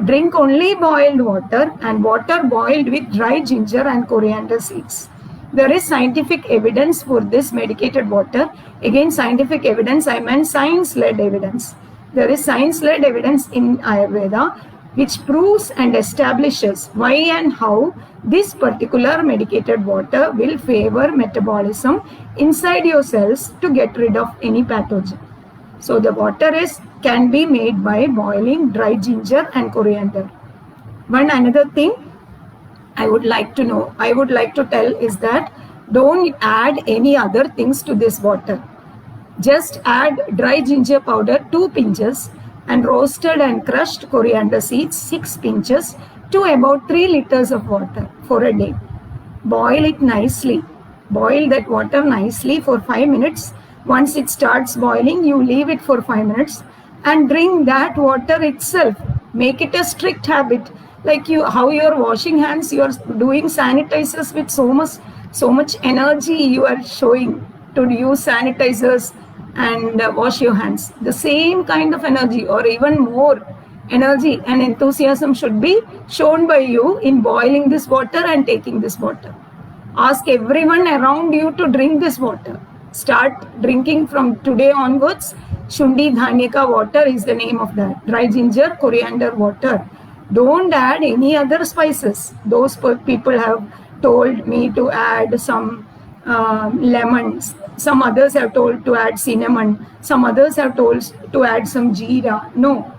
Drink only boiled water and water boiled with dry ginger and coriander seeds. There is scientific evidence for this medicated water. Again, scientific evidence, I meant science-led evidence. There is science-led evidence in Ayurveda which proves and establishes why and how this particular medicated water will favor metabolism inside your cells to get rid of any pathogen. So the water can be made by boiling dry ginger and coriander. One another thing I would like to tell is that don't add any other things to this water. Just add dry ginger powder 2 pinches and roasted and crushed coriander seeds 6 pinches to about 3 liters of water for a day. Boil it nicely. Boil that water nicely for 5 minutes. Once it starts boiling, you leave it for 5 minutes and drink that water itself. Make it a strict habit. Like how you're washing hands, you're doing sanitizers with so much energy you are showing to use sanitizers and wash your hands. The same kind of energy or even more energy and enthusiasm should be shown by you in boiling this water and taking this water. Ask everyone around you to drink this water. Start drinking from today onwards. Shundi Dhanyaka water is the name of that. Dry ginger, coriander water. Don't add any other spices. Those people have told me to add some lemons. Some others have told to add cinnamon. Some others have told to add some jeera. No.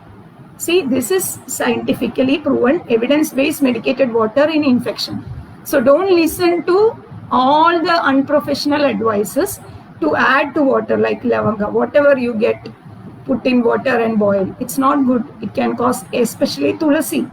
See, this is scientifically proven, evidence-based medicated water in infection. So don't listen to all the unprofessional advices to add to water like lavanga. Whatever you get, put in water and boil. It's not good. It can cause, especially tulasi.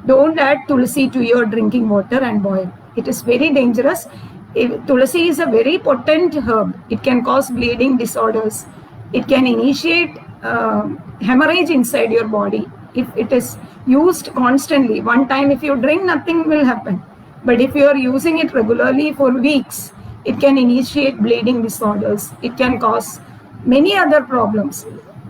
Don't add tulasi to your drinking water and boil. It is very dangerous. Tulasi is a very potent herb. It can cause bleeding disorders. It can initiate hemorrhage inside your body if it is used constantly. One time if you drink, nothing will happen. But if you are using it regularly for weeks, it can initiate bleeding disorders. It can cause many other problems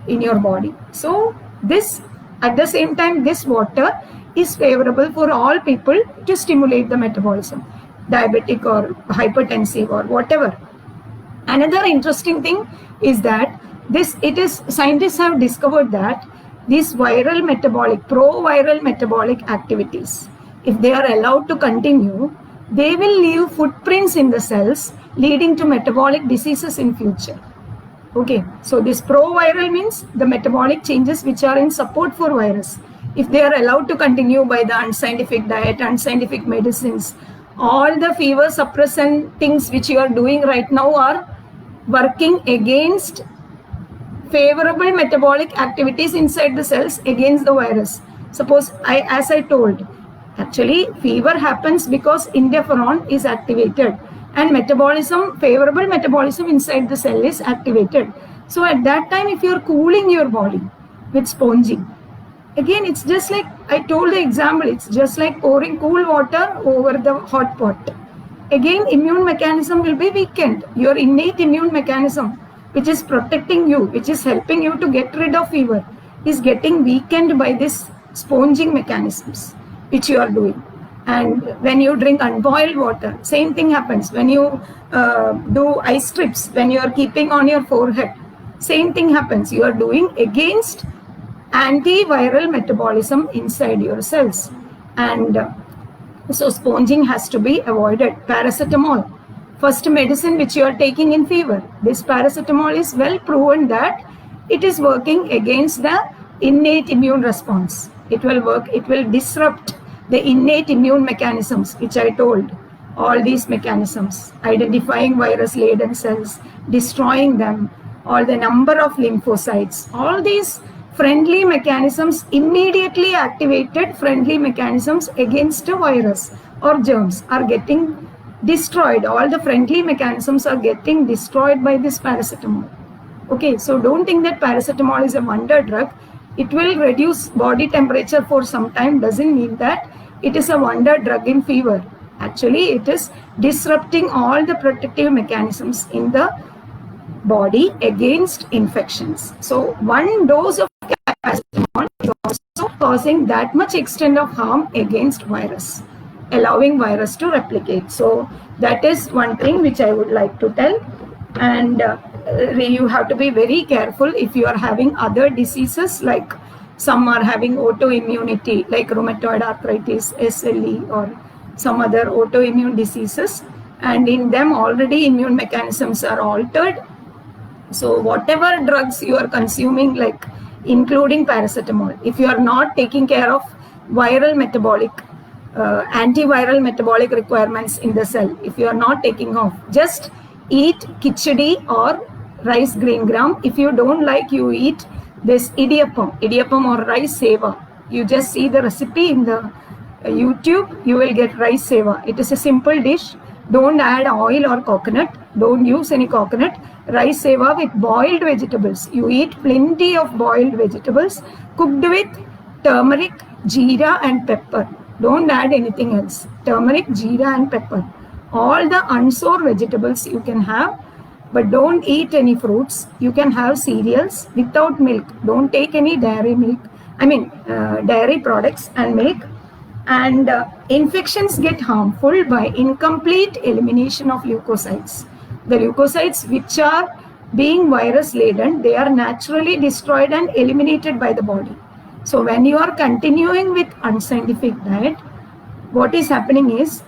in your body. So this, at the same time, this water is favorable for all people to stimulate the metabolism, diabetic or hypertensive or whatever. Another interesting thing is that scientists have discovered that these pro-viral metabolic activities, if they are allowed to continue, they will leave footprints in the cells leading to metabolic diseases in future. Okay, so this pro-viral means the metabolic changes which are in support for virus. If they are allowed to continue by the unscientific diet, unscientific medicines, all the fever suppressant things which you are doing right now are working against favorable metabolic activities inside the cells against the virus. Suppose, as I told, actually fever happens because interferon is activated and favorable metabolism inside the cell is activated. So at that time, if you're cooling your body with sponging, again, it's just like I told the example, it's just like pouring cool water over the hot pot. Again, immune mechanism will be weakened. Your innate immune mechanism, which is protecting you, which is helping you to get rid of fever, is getting weakened by this sponging mechanisms which you are doing. And when you drink unboiled water, same thing happens. When you do ice strips, when you are keeping on your forehead, same thing happens. You are doing against antiviral metabolism inside your cells. And so sponging has to be avoided. Paracetamol, first medicine which you are taking in fever. This paracetamol is well proven that it is working against the innate immune response. It will disrupt the innate immune mechanisms which I told. All these mechanisms, identifying virus-laden cells, destroying them, all the number of lymphocytes, all these friendly mechanisms, immediately activated friendly mechanisms against a virus or germs are getting destroyed. All the friendly mechanisms are getting destroyed by this paracetamol. Okay, so don't think that paracetamol is a wonder drug. It will reduce body temperature for some time, doesn't mean that it is a wonder drug in fever. Actually, it is disrupting all the protective mechanisms in the body against infections. So one dose of paracetamol is also causing that much extent of harm against virus, allowing virus to replicate. So that is one thing which I would like to tell. And you have to be very careful if you are having other diseases, like some are having autoimmunity like rheumatoid arthritis, SLE, or some other autoimmune diseases, and in them already immune mechanisms are altered. So whatever drugs you are consuming, like including paracetamol, if you are not taking care of viral metabolic, antiviral metabolic requirements in the cell, if you are not taking off, just eat khichdi or rice green gram. If you don't like, you eat this idiyappam or rice seva. You just see the recipe in the YouTube, you will get rice seva. It is a simple dish. Don't add oil or coconut. Don't use any coconut. Rice seva with boiled vegetables. You eat plenty of boiled vegetables cooked with turmeric, jeera and pepper. Don't add anything else. Turmeric, jeera and pepper. All the unsour vegetables you can have, but don't eat any fruits. You can have cereals without milk. Don't take any dairy milk. Dairy products and milk. And infections get harmful by incomplete elimination of leukocytes. The leukocytes which are being virus laden, they are naturally destroyed and eliminated by the body. So when you are continuing with unscientific diet, what is happening is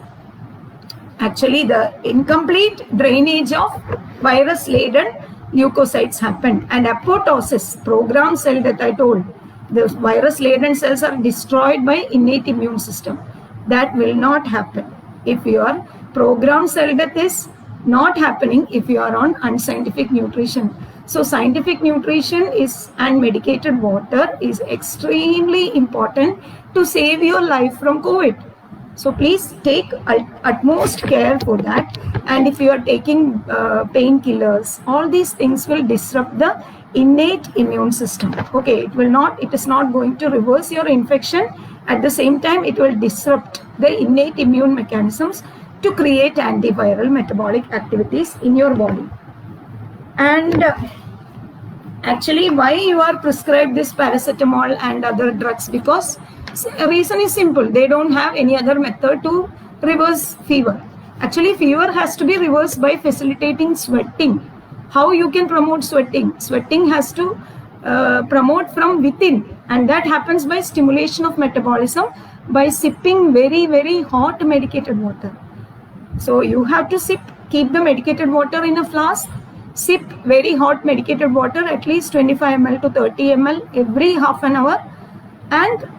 actually the incomplete drainage of virus laden leukocytes happened, and apoptosis, programmed cell that I told, the virus laden cells are destroyed by innate immune system. That will not happen if your programmed cell death is not happening if you are on unscientific nutrition. So scientific nutrition is and medicated water is extremely important to save your life from COVID. So please take utmost care for that. And if you are taking painkillers, all these things will disrupt the innate immune system. Okay, it is not going to reverse your infection. At the same time, it will disrupt the innate immune mechanisms to create antiviral metabolic activities in your body. And actually, why you are prescribed this paracetamol and other drugs? Because the reason is simple. They don't have any other method to reverse fever. Actually, fever has to be reversed by facilitating sweating. How you can promote sweating? Sweating has to promote from within, and that happens by stimulation of metabolism by sipping very, very hot medicated water. So you have to keep the medicated water in a flask, sip very hot medicated water, at least 25 ml to 30 ml every half an hour, and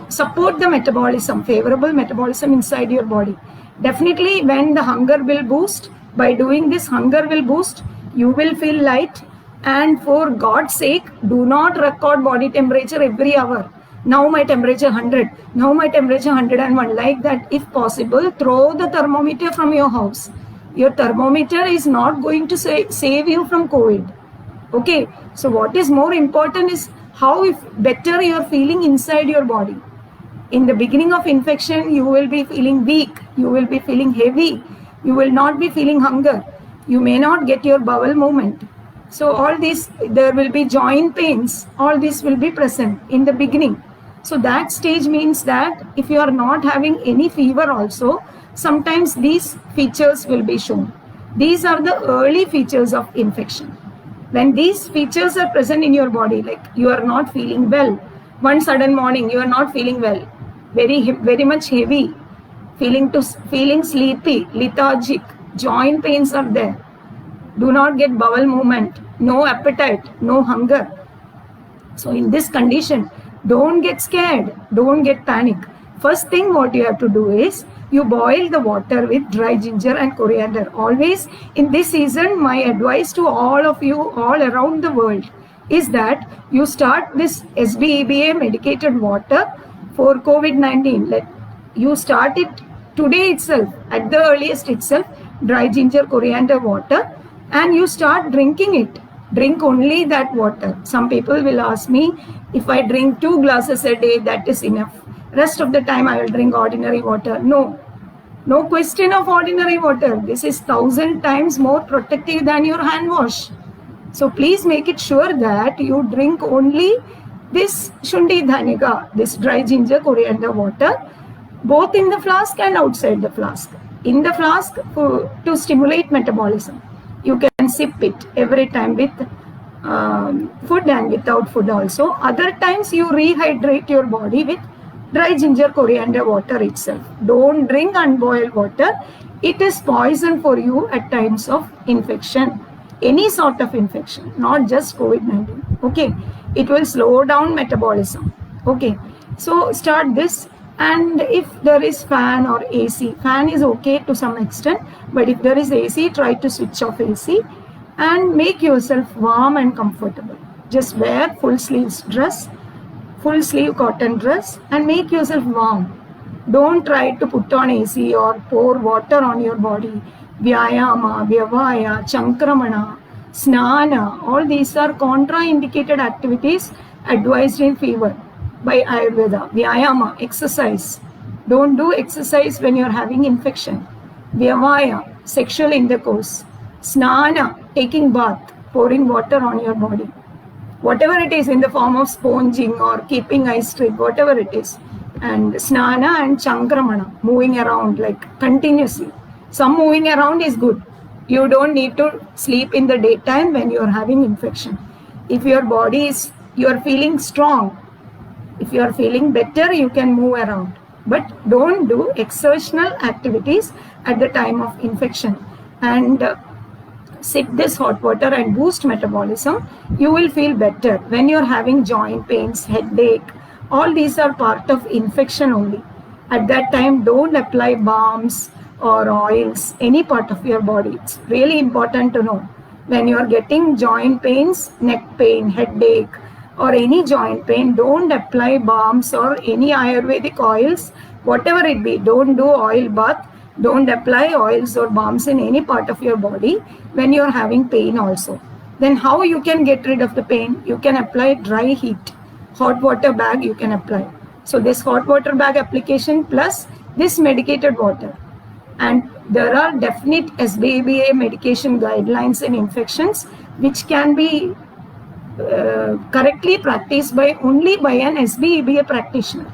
support the metabolism, favorable metabolism inside your body. Definitely when the hunger will boost, by doing this hunger will boost, you will feel light. And for God's sake, do not record body temperature every hour. Now my temperature 100, now my temperature 101. Like that, if possible, throw the thermometer from your house. Your thermometer is not going to save you from COVID. Okay, so what is more important is how better you are feeling inside your body. In the beginning of infection, you will be feeling weak, you will be feeling heavy, you will not be feeling hunger, you may not get your bowel movement. So all this, there will be joint pains, all this will be present in the beginning. So that stage means that if you are not having any fever also, sometimes these features will be shown. These are the early features of infection. When these features are present in your body, like you are not feeling well, one sudden morning you are not feeling well, very much heavy, feeling sleepy, lethargic, joint pains are there, do not get bowel movement, no appetite, no hunger. So in this condition, don't get scared, don't get panic. First thing what you have to do is you boil the water with dry ginger and coriander. Always in this season, my advice to all of you all around the world is that you start this SBEBA medicated water for COVID-19. Let you start it today itself, at the earliest itself, dry ginger coriander water, and you start drinking it. Drink only that water. Some people will ask me, if I drink 2 glasses a day, that is enough. Rest of the time I will drink ordinary water. No question of ordinary water. This is 1,000 times more protective than your hand wash. So please make it sure that you drink only this Shundi Dhanika, this dry ginger coriander water, both in the flask and outside the flask. In the flask to stimulate metabolism. You can sip it every time with food and without food also. Other times you rehydrate your body with dry ginger coriander water itself. Don't drink unboiled water. It is poison for you at times of infection. any sort of infection, not just COVID-19. Okay, it will slow down metabolism. Okay, so start this. And if there is fan or AC, fan is okay to some extent, but if there is AC, try to switch off AC and make yourself warm and comfortable. Just wear full sleeves dress, full sleeve cotton dress, and make yourself warm. Don't try to put on AC or pour water on your body. Vyayama, Vyavaya, Chankramana, Snana, all these are contraindicated activities advised in fever by Ayurveda. Vyayama, exercise. Don't do exercise when you're having infection. Vyavaya, sexual intercourse. Snana, taking bath, pouring water on your body. Whatever it is, in the form of sponging or keeping ice strip, whatever it is. And Snana and Chankramana, moving around like continuously. Some moving around is good. You don't need to sleep in the daytime when you're having infection. If your body is, you're feeling strong, if you are feeling better, you can move around. But don't do exertional activities at the time of infection. And sip this hot water and boost metabolism. You will feel better. When you're having joint pains, headache, all these are part of infection only. At that time, don't apply balms or oils, any part of your body. It's really important to know. When you're getting joint pains, neck pain, headache, or any joint pain, don't apply balms or any Ayurvedic oils, whatever it be. Don't do oil bath. Don't apply oils or balms in any part of your body when you're having pain also. Then how you can get rid of the pain? You can apply dry heat. Hot water bag you can apply. So this hot water bag application plus this medicated water. And there are definite SBEBA medication guidelines in infections which can be correctly practiced only by an SBEBA practitioner.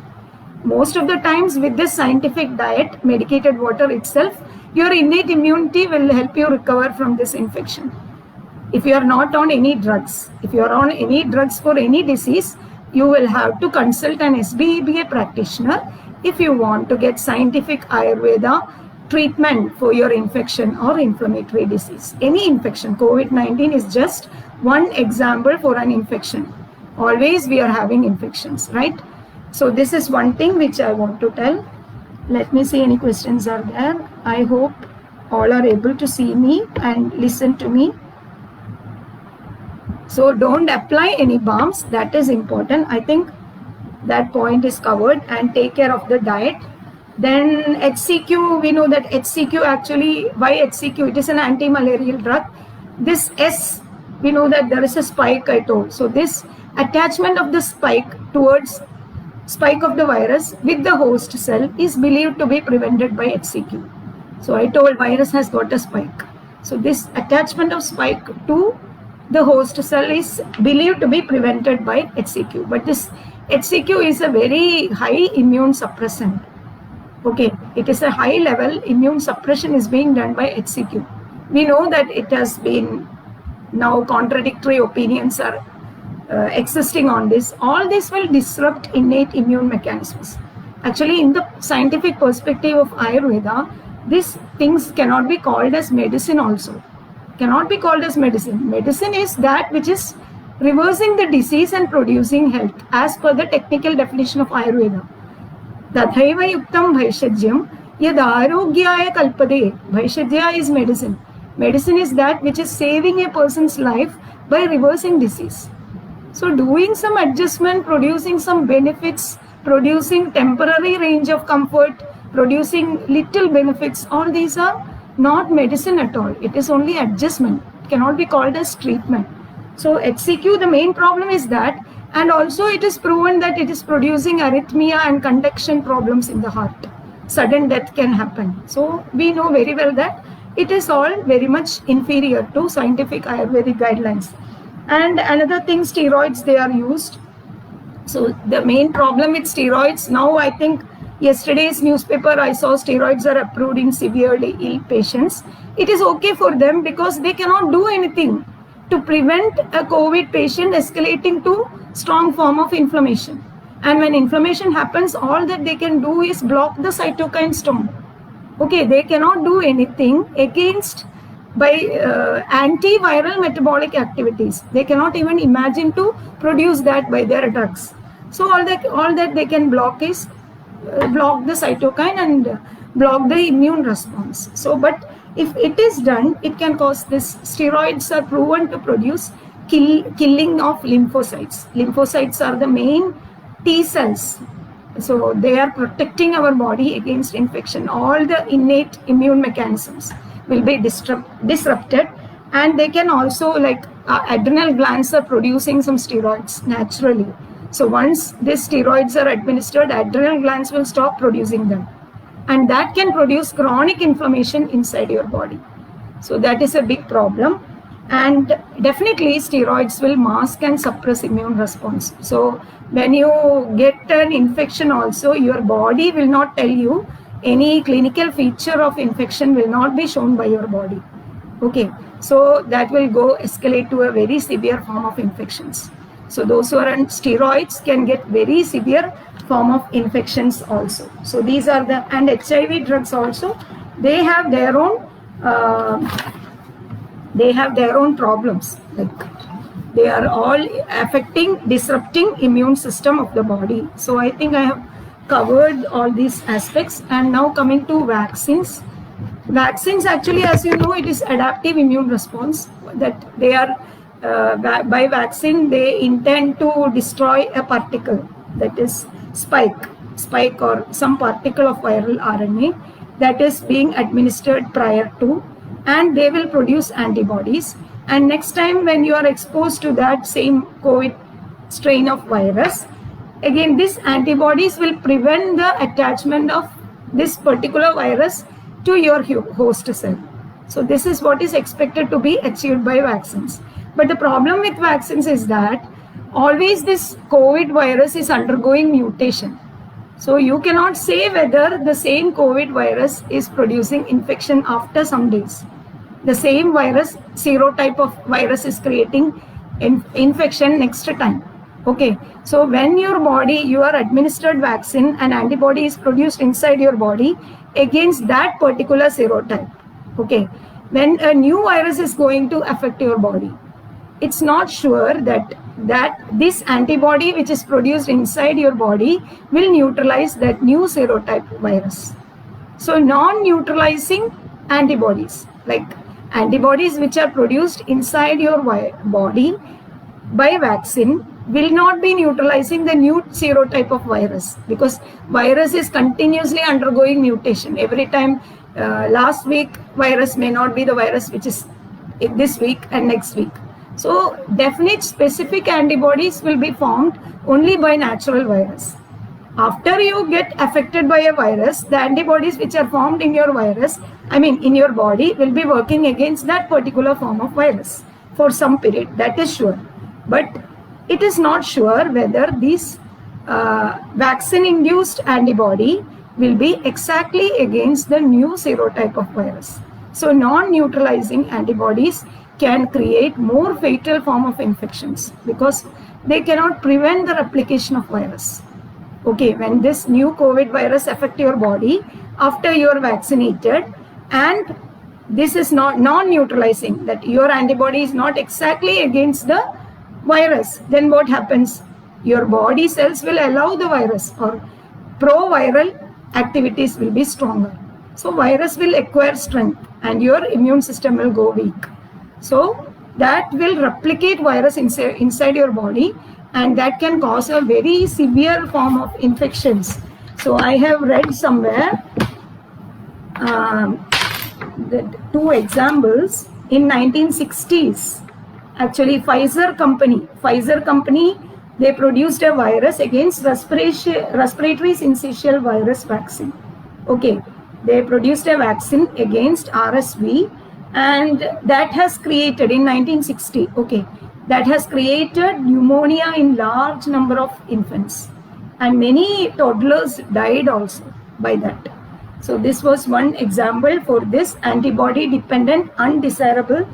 Most of the times with this scientific diet, medicated water itself, your innate immunity will help you recover from this infection. If you are not on any drugs, if you are on any drugs for any disease, you will have to consult an SBEBA practitioner if you want to get scientific Ayurveda treatment for your infection or inflammatory disease. Any infection, COVID-19 is just one example for an infection. Always we are having infections, right? So this is one thing which I want to tell. Let me see any questions are there. I hope all are able to see me and listen to me. So don't apply any balms. That is important. I think that point is covered. And take care of the diet. Then HCQ, we know that HCQ actually, why HCQ? It is an anti-malarial drug. This S, we know that there is a spike I told. So this attachment of the spike towards spike of the virus with the host cell is believed to be prevented by HCQ. So I told virus has got a spike. So this attachment of spike to the host cell is believed to be prevented by HCQ. But this HCQ is a very high immune suppressant. Okay, it is a high level immune suppression is being done by HCQ. We know that it has been now contradictory opinions are existing on this. All this will disrupt innate immune mechanisms. Actually, in the scientific perspective of Ayurveda, these things cannot be called as medicine also. Cannot be called as medicine. Medicine is that which is reversing the disease and producing health as per the technical definition of Ayurveda. Tathaiva yuktam bhaishajyam yad arogyaya kalpade. Bhaishajya is medicine. Medicine is that which is saving a person's life by reversing disease. So doing some adjustment, producing some benefits, producing temporary range of comfort, producing little benefits, all these are not medicine at all. It is only adjustment. It cannot be called as treatment. So HCQ, the main problem is that, and also it is proven that it is producing arrhythmia and conduction problems in the heart. Sudden death can happen. So we know very well that it is all very much inferior to scientific Ayurvedic guidelines. And another thing, steroids, they are used. So the main problem with steroids, now I think yesterday's newspaper I saw steroids are approved in severely ill patients. It is okay for them because they cannot do anything to prevent a COVID patient escalating to strong form of inflammation. And when inflammation happens, all that they can do is block the cytokine storm. Okay, they cannot do anything against by antiviral metabolic activities. They cannot even imagine to produce that by their drugs. So all that they can block is block the cytokine and block the immune response. So, but if it is done, it can cause this. Steroids are proven to produce killing of lymphocytes. Lymphocytes are the main T cells. So they are protecting our body against infection. All the innate immune mechanisms will be disrupted, and they can also, like adrenal glands are producing some steroids naturally. So once these steroids are administered, adrenal glands will stop producing them, and that can produce chronic inflammation inside your body. So that is a big problem, and definitely steroids will mask and suppress immune response. So when you get an infection also, your body will not tell you. Any clinical feature of infection will not be shown by your body. Okay, so that will go escalate to a very severe form of infections. So those who are on steroids can get very severe form of infections also. So these are the, and HIV drugs also, they have their own problems. Like they are all disrupting immune system of the body. So I think I have covered all these aspects. And now coming to vaccines. Vaccines actually, as you know, it is adaptive immune response, that they are by vaccine they intend to destroy a particle, that is spike or some particle of viral RNA that is being administered prior to, and they will produce antibodies. And next time when you are exposed to that same COVID strain of virus, again these antibodies will prevent the attachment of this particular virus to your host cell. So this is what is expected to be achieved by vaccines. But the problem with vaccines is that always this COVID virus is undergoing mutation. So you cannot say whether the same COVID virus is producing infection after some days. The same virus, serotype of virus, is creating infection next time. Okay, so when your body, you are administered vaccine and antibody is produced inside your body against that particular serotype. Okay, when a new virus is going to affect your body, it's not sure that this antibody which is produced inside your body will neutralize that new serotype virus. So non-neutralizing antibodies, like antibodies which are produced inside your body by vaccine, will not be neutralizing the new serotype of virus, because virus is continuously undergoing mutation. Every time, last week virus may not be the virus which is this week and next week. So definite specific antibodies will be formed only by natural virus. After you get affected by a virus, the antibodies which are formed in your in your body will be working against that particular form of virus for some period. That is sure. But it is not sure whether this vaccine-induced antibody will be exactly against the new serotype of virus. So non-neutralizing antibodies can create more fatal form of infections because they cannot prevent the replication of virus. Okay, when this new COVID virus affects your body after you are vaccinated, and this is not non-neutralizing, that your antibody is not exactly against the virus, then what happens? Your body cells will allow the virus, or pro-viral activities will be stronger. So virus will acquire strength and your immune system will go weak. So that will replicate virus inside your body, and that can cause a very severe form of infections. So I have read somewhere the two examples in 1960s. Actually, Pfizer company, they produced a virus against respiratory syncytial virus vaccine. Okay, they produced a vaccine against RSV, and that has created in 1960. Okay, that has created pneumonia in large number of infants, and many toddlers died also by that. So this was one example for this antibody dependent undesirable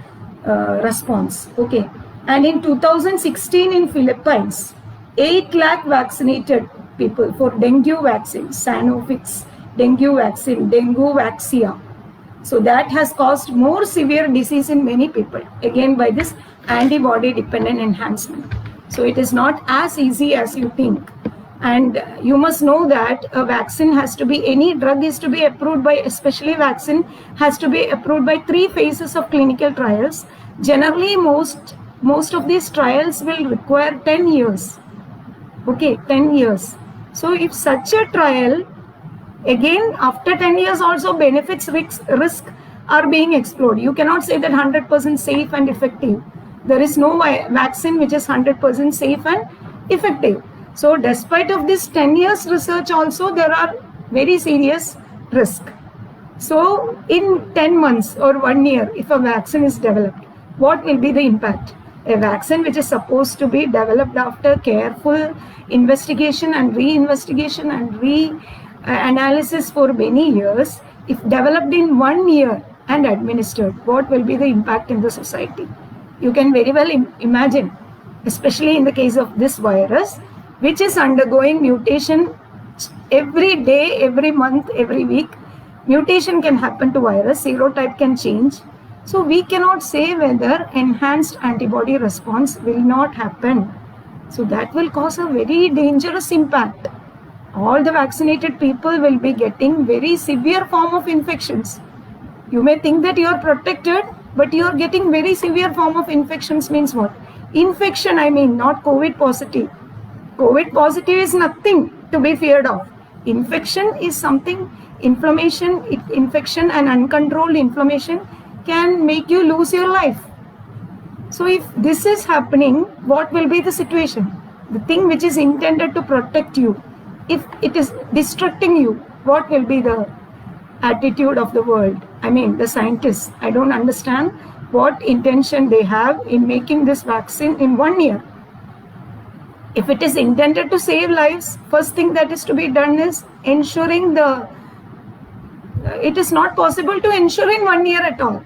response. Okay, and in 2016 in Philippines, 8 lakh vaccinated people for dengue vaccine, Sanofi's dengue vaccine, dengue vaxia. So that has caused more severe disease in many people, again by this antibody dependent enhancement. So it is not as easy as you think. And you must know that a vaccine has to be, any drug is to be approved by, especially vaccine, has to be approved by 3 phases of clinical trials. Generally, most of these trials will require 10 years. Okay, 10 years. So if such a trial, again, after 10 years also benefits risk are being explored. You cannot say that 100% safe and effective. There is no vaccine which is 100% safe and effective. So despite of this 10 years research also, there are very serious risk. So in 10 months or 1 year, if a vaccine is developed, what will be the impact? A vaccine which is supposed to be developed after careful investigation and re-investigation and analysis for many years, if developed in 1 year and administered, what will be the impact in the society? You can very well imagine, especially in the case of this virus, which is undergoing mutation every day, every month, every week. Mutation can happen to virus, serotype can change. So we cannot say whether enhanced antibody response will not happen. So that will cause a very dangerous impact. All the vaccinated people will be getting very severe form of infections. You may think that you are protected, but you are getting very severe form of infections. Means what? Infection, I mean, not COVID positive. COVID positive is nothing to be feared of. Infection is something, inflammation, infection and uncontrolled inflammation can make you lose your life. So if this is happening, what will be the situation? The thing which is intended to protect you, if it is destructing you, what will be the attitude of the world? I mean, the scientists, I don't understand what intention they have in making this vaccine in 1 year. If it is intended to save lives, first thing that is to be done is ensuring it is not possible to ensure in 1 year at all.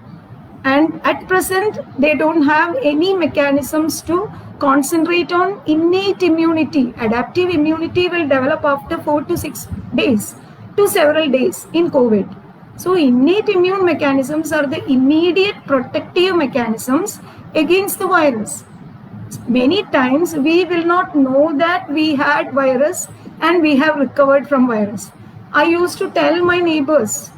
And at present, they don't have any mechanisms to concentrate on innate immunity. Adaptive immunity will develop after 4 to 6 days to several days in COVID. So innate immune mechanisms are the immediate protective mechanisms against the virus. Many times we will not know that we had virus and we have recovered from virus. I used to tell my neighbors,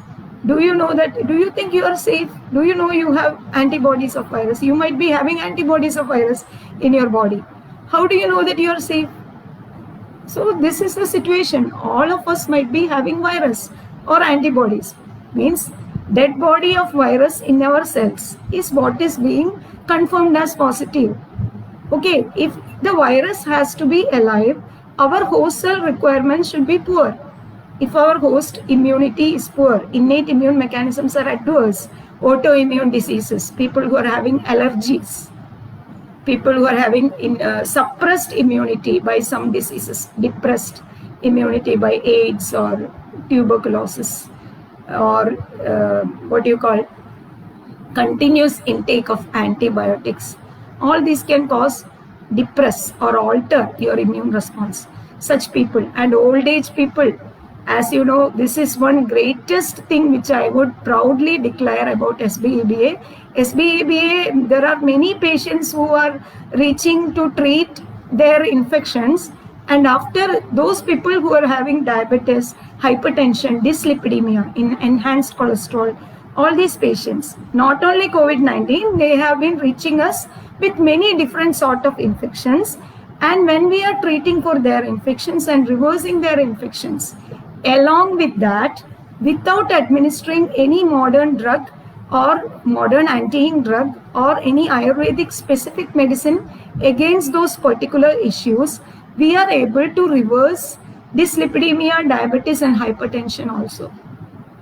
do you know that, do you think you are safe? Do you know you have antibodies of virus? You might be having antibodies of virus in your body. How do you know that you are safe? So this is the situation. All of us might be having virus or antibodies. Means dead body of virus in our cells is what is being confirmed as positive. Okay, if the virus has to be alive, our host cell requirements should be poor. If our host immunity is poor, innate immune mechanisms are adverse, autoimmune diseases, people who are having allergies, people who are having suppressed immunity by some diseases, depressed immunity by AIDS or tuberculosis, or continuous intake of antibiotics. All these can cause, depress or alter your immune response. Such people and old age people, as you know, this is one greatest thing which I would proudly declare about SBEBA. SBEBA, there are many patients who are reaching to treat their infections, and after those people who are having diabetes, hypertension, dyslipidemia, enhanced cholesterol, all these patients, not only COVID-19, they have been reaching us with many different sort of infections. And when we are treating for their infections and reversing their infections, along with that, without administering any modern drug or modern anti-ing drug or any Ayurvedic specific medicine against those particular issues, we are able to reverse dyslipidemia, diabetes and hypertension also.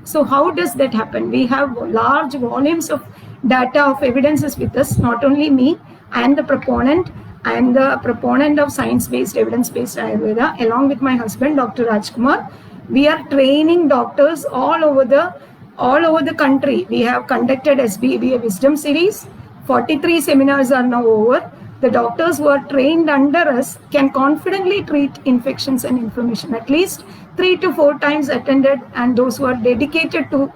So how does that happen? We have large volumes of data of evidences with us, not only me, I am the proponent of science-based, evidence-based Ayurveda, along with my husband, Dr. Rajkumar. We are training doctors all over the country. We have conducted SBEBA Wisdom Series. 43 seminars are now over. The doctors who are trained under us can confidently treat infections and inflammation. At least 3 to 4 times attended, and those who are dedicated to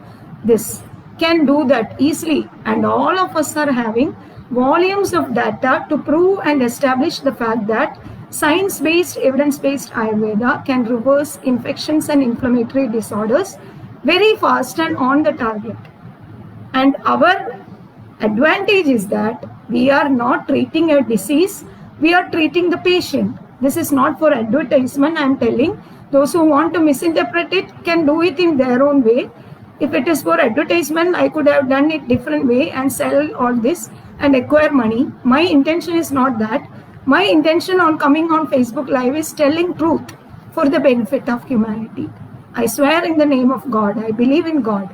this. can do that easily, and all of us are having volumes of data to prove and establish the fact that science-based, evidence-based Ayurveda can reverse infections and inflammatory disorders very fast and on the target. And our advantage is that we are not treating a disease, we are treating the patient. This is not for advertisement. I am telling those who want to misinterpret it can do it in their own way. If it is for advertisement, I could have done it different way and sell all this and acquire money. My intention is not that. My intention on coming on Facebook Live is telling truth for the benefit of humanity. I swear in the name of God, I believe in God.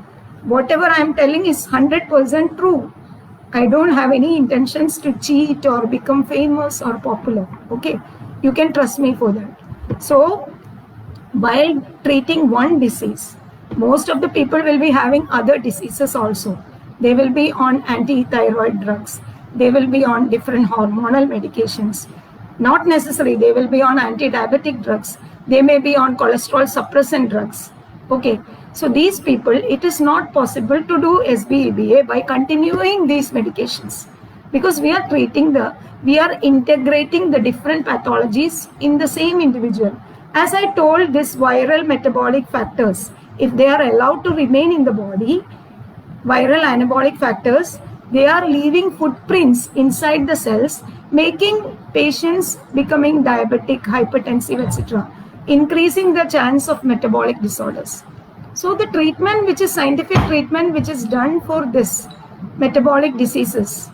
Whatever I am telling is 100% true. I don't have any intentions to cheat or become famous or popular. Okay, you can trust me for that. So, while treating one disease, most of the people will be having other diseases also. They will be on anti-thyroid drugs. They will be on different hormonal medications. Not necessarily, they will be on anti-diabetic drugs. They may be on cholesterol suppressant drugs. Okay, so these people, it is not possible to do SBEBA by continuing these medications, because we are integrating the different pathologies in the same individual. As I told, this viral metabolic factors, if they are allowed to remain in the body, viral anabolic factors, they are leaving footprints inside the cells, making patients becoming diabetic, hypertensive, etc., increasing the chance of metabolic disorders. So the treatment, which is scientific treatment, which is done for this metabolic diseases,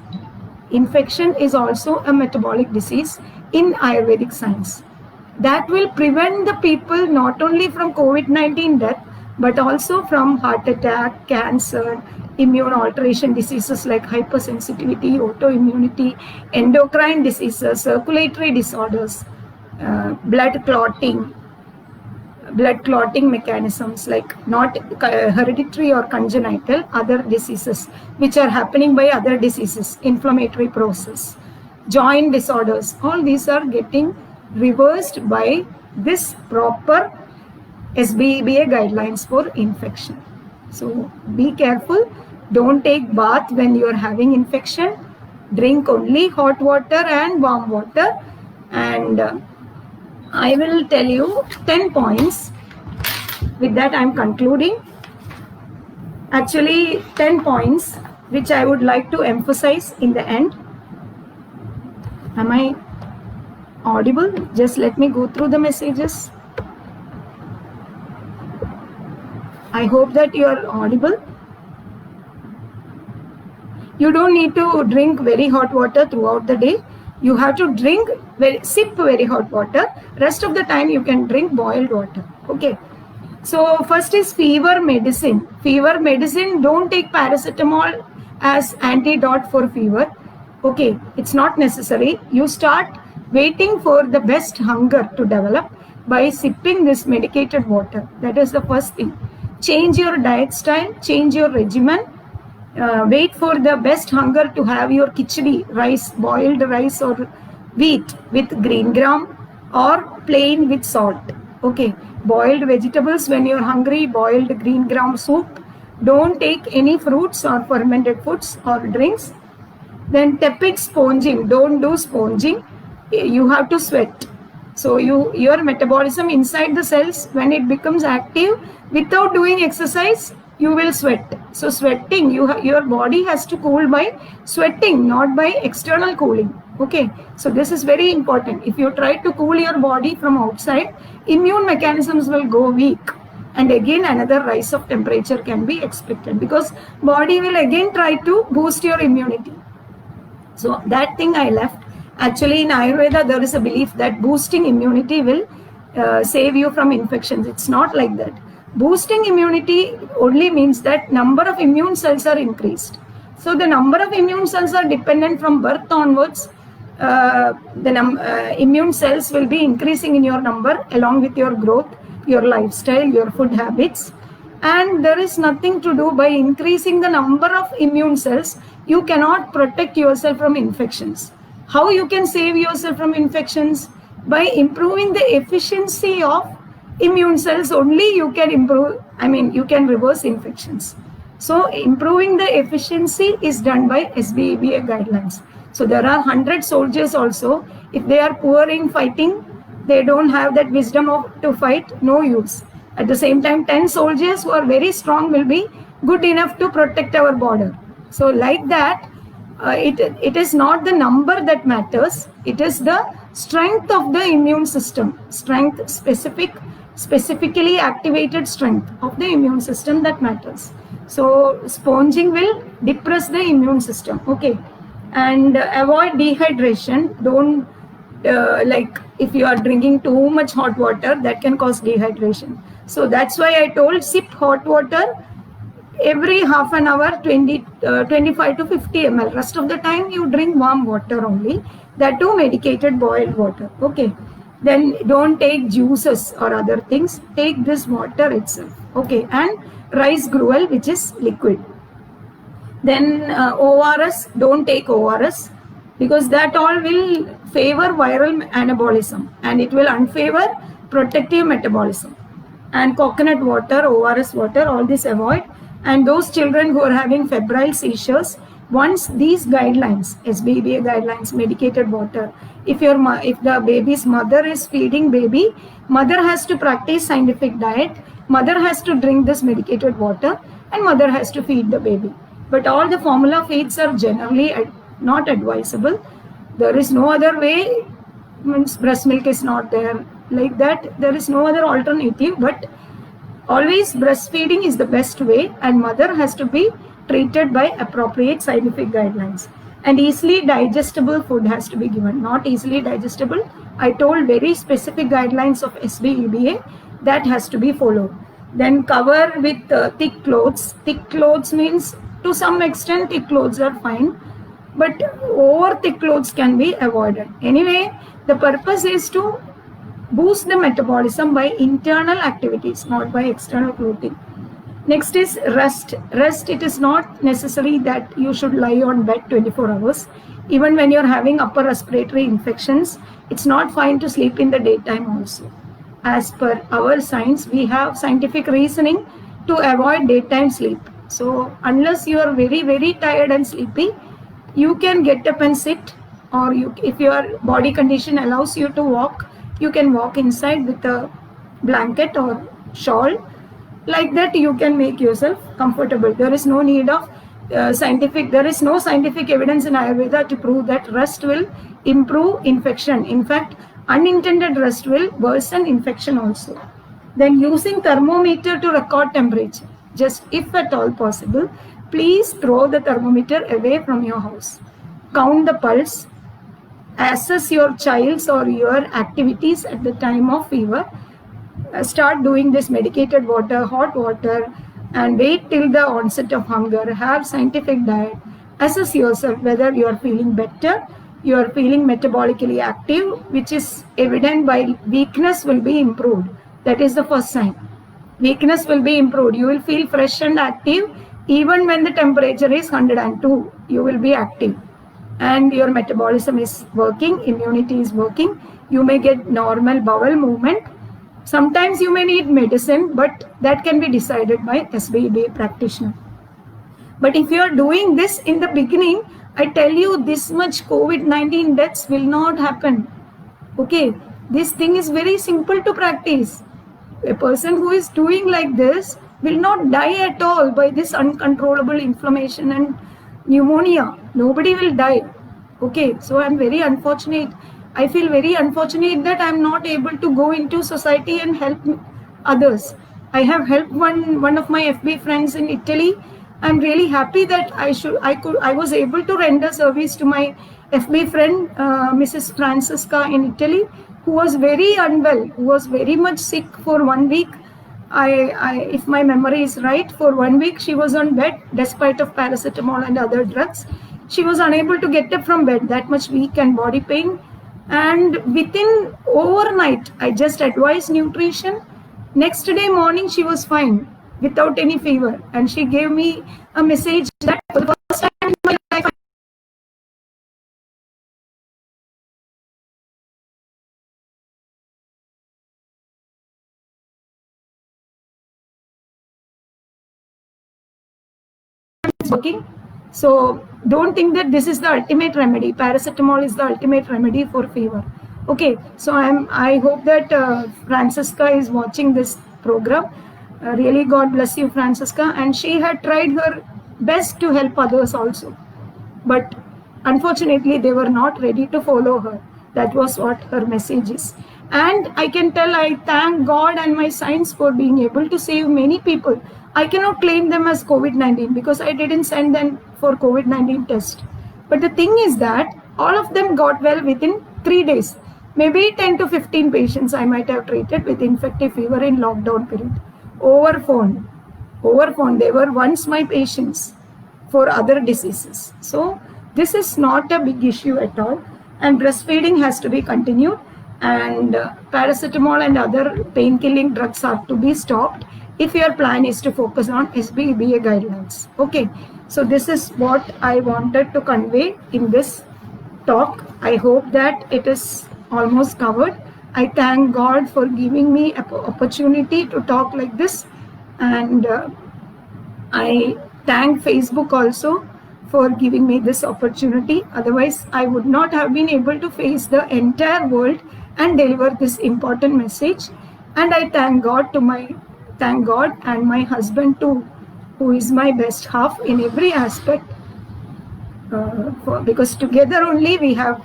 infection is also a metabolic disease in Ayurvedic science. That will prevent the people not only from COVID-19 death, but also from heart attack, cancer, immune alteration diseases like hypersensitivity, autoimmunity, endocrine diseases, circulatory disorders, blood clotting mechanisms like not hereditary or congenital, other diseases which are happening by other diseases, inflammatory process, joint disorders, all these are getting reversed by this proper SBEBA guidelines for infection. So be careful, don't take bath when you are having infection, drink only hot water and warm water, and I will tell you 10 points. With that, I am concluding. Actually, 10 points which I would like to emphasize in the end. Am I audible? Just let me go through the messages. I hope that you are audible. You don't need to drink very hot water throughout the day. You have to sip very hot water. Rest of the time you can drink boiled water. Okay. So first is fever medicine. Fever medicine, don't take paracetamol as antidote for fever. Okay, it's not necessary. You start waiting for the best hunger to develop by sipping this medicated water. That is the first thing. Change your diet style, change your regimen. Wait for the best hunger to have your khichdi, rice, boiled rice or wheat with green gram or plain with salt. Okay, boiled vegetables when you're hungry, boiled green gram soup. Don't take any fruits or fermented foods or drinks. Then tepid sponging, don't do sponging. You have to sweat. So your metabolism inside the cells, when it becomes active without doing exercise, you will sweat. So sweating, your body has to cool by sweating, not by external cooling. Okay, so this is very important. If you try to cool your body from outside, immune mechanisms will go weak, and again another rise of temperature can be expected, because body will again try to boost your immunity. So that thing I left. Actually in Ayurveda there is a belief that boosting immunity will save you from infections. It's not like that. Boosting immunity only means that number of immune cells are increased. So the number of immune cells are dependent from birth onwards. Immune cells will be increasing in your number along with your growth, your lifestyle, your food habits. And there is nothing to do by increasing the number of immune cells. You cannot protect yourself from infections. How you can save yourself from infections? By improving the efficiency of immune cells only you can improve, you can reverse infections. So improving the efficiency is done by SBEBA guidelines. So there are 100 soldiers also. If they are poor in fighting, they don't have that wisdom to fight, no use. At the same time, 10 soldiers who are very strong will be good enough to protect our border. So like that, it is not the number that matters. It is the strength of the immune system, specifically activated strength of the immune system that matters. So sponging will depress the immune system. Okay, and avoid dehydration. Don't like if you are drinking too much hot water, that can cause dehydration. So that's why I told sip hot water every half an hour, 25 to 50 ml. Rest of the time you drink warm water only, that too medicated boiled water. Okay, then don't take juices or other things, take this water itself. Okay, and rice gruel, which is liquid. Then ORS, don't take ORS, because that all will favor viral anabolism and it will unfavor protective metabolism. And coconut water, ORS water, all this avoid. And those children who are having febrile seizures, once these guidelines, SBEBA guidelines, medicated water, if the baby's mother is feeding baby, mother has to practice scientific diet, mother has to drink this medicated water, and mother has to feed the baby. But all the formula feeds are generally not advisable. There is no other way, means breast milk is not there. Like that, there is no other alternative, but always breastfeeding is the best way, and mother has to be treated by appropriate scientific guidelines. And easily digestible food has to be given, not easily digestible. I told very specific guidelines of SBEBA that has to be followed. Then cover with thick clothes. Thick clothes means to some extent thick clothes are fine, but over thick clothes can be avoided. Anyway, the purpose is to boost the metabolism by internal activities, not by external clothing. Next is rest. Rest, it is not necessary that you should lie on bed 24 hours. Even when you're having upper respiratory infections, it's not fine to sleep in the daytime also. As per our science, we have scientific reasoning to avoid daytime sleep. So unless you are very, very tired and sleepy, you can get up and sit, or if your body condition allows you to walk, you can walk inside with a blanket or shawl. Like that, you can make yourself comfortable. There is no need of there is no scientific evidence in Ayurveda to prove that rest will improve infection. In fact, unintended rest will worsen infection also. Then using thermometer to record temperature. Just if at all possible, please throw the thermometer away from your house. Count the pulse. Assess your child's or your activities at the time of fever. Start doing this medicated water, hot water, and wait till the onset of hunger. Have scientific diet. Assess yourself whether you are feeling better, you are feeling metabolically active, which is evident by weakness will be improved. That is the first sign. Weakness will be improved. You will feel fresh and active even when the temperature is 102. You will be active. And your metabolism is working, immunity is working. You may get normal bowel movement. Sometimes you may need medicine, but that can be decided by SBEBA practitioner. But if you are doing this in the beginning, I tell you this much COVID-19 deaths will not happen. Okay, this thing is very simple to practice. A person who is doing like this will not die at all by this uncontrollable inflammation and pneumonia. Nobody will die. Okay, so I'm very unfortunate. I feel very unfortunate that I'm not able to go into society and help others. I have helped one of my FB friends in Italy. I'm really happy that I was able to render service to my FB friend, Mrs. Francisca in Italy, who was very unwell, who was very much sick for 1 week. If my memory is right, for 1 week she was on bed despite of paracetamol and other drugs. She was unable to get up from bed, that much weak and body pain. And within overnight, I just advised nutrition. Next day morning, she was fine without any fever. And she gave me a message that for the first time in my life, working. So don't think that this is the ultimate remedy. Paracetamol is the ultimate remedy for fever. Okay, so I hope that Francisca is watching this program. Really, God bless you, Francisca. And she had tried her best to help others also, but unfortunately they were not ready to follow her. That was what her message is. And I can tell, I thank God and my science for being able to save many people. I cannot claim them as COVID-19 because I didn't send them for COVID-19 test. But the thing is that all of them got well within 3 days. Maybe 10 to 15 patients I might have treated with infective fever in lockdown period. Over phone. They were once my patients for other diseases. So this is not a big issue at all. And breastfeeding has to be continued. And paracetamol and other pain-killing drugs have to be stopped if your plan is to focus on SBEBA guidelines. Okay, so this is what I wanted to convey in this talk. I hope that it is almost covered. I thank God for giving me an opportunity to talk like this, and I thank Facebook also for giving me this opportunity. Otherwise, I would not have been able to face the entire world and deliver this important message. And I thank God and my husband too, who is my best half in every aspect. Because together only we have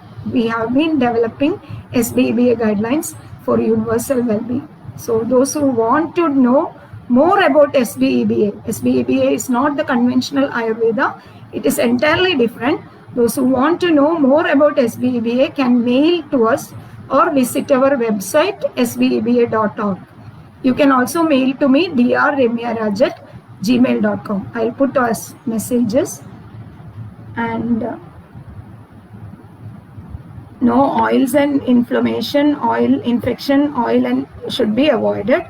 been developing SBEBA guidelines for universal well-being. So those who want to know more about SBEBA is not the conventional Ayurveda. It is entirely different. Those who want to know more about SBEBA can mail to us or visit our website sbeba.org. You can also mail to me drremyaraj@gmail.com. I'll put as messages. And no oils and inflammation, oil infection, oil and should be avoided.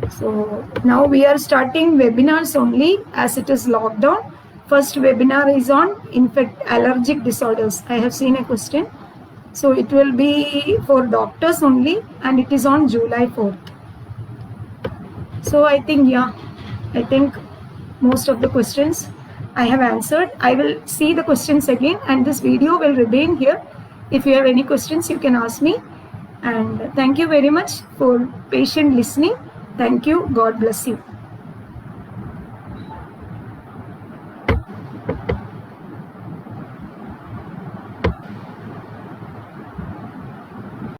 So now we are starting webinars only as it is lockdown. First webinar is on allergic disorders. I have seen a question. So it will be for doctors only, and it is on July 4th. So I think most of the questions I have answered. I will see the questions again, and this video will remain here. If you have any questions, you can ask me. And thank you very much for patient listening. Thank you. God bless you.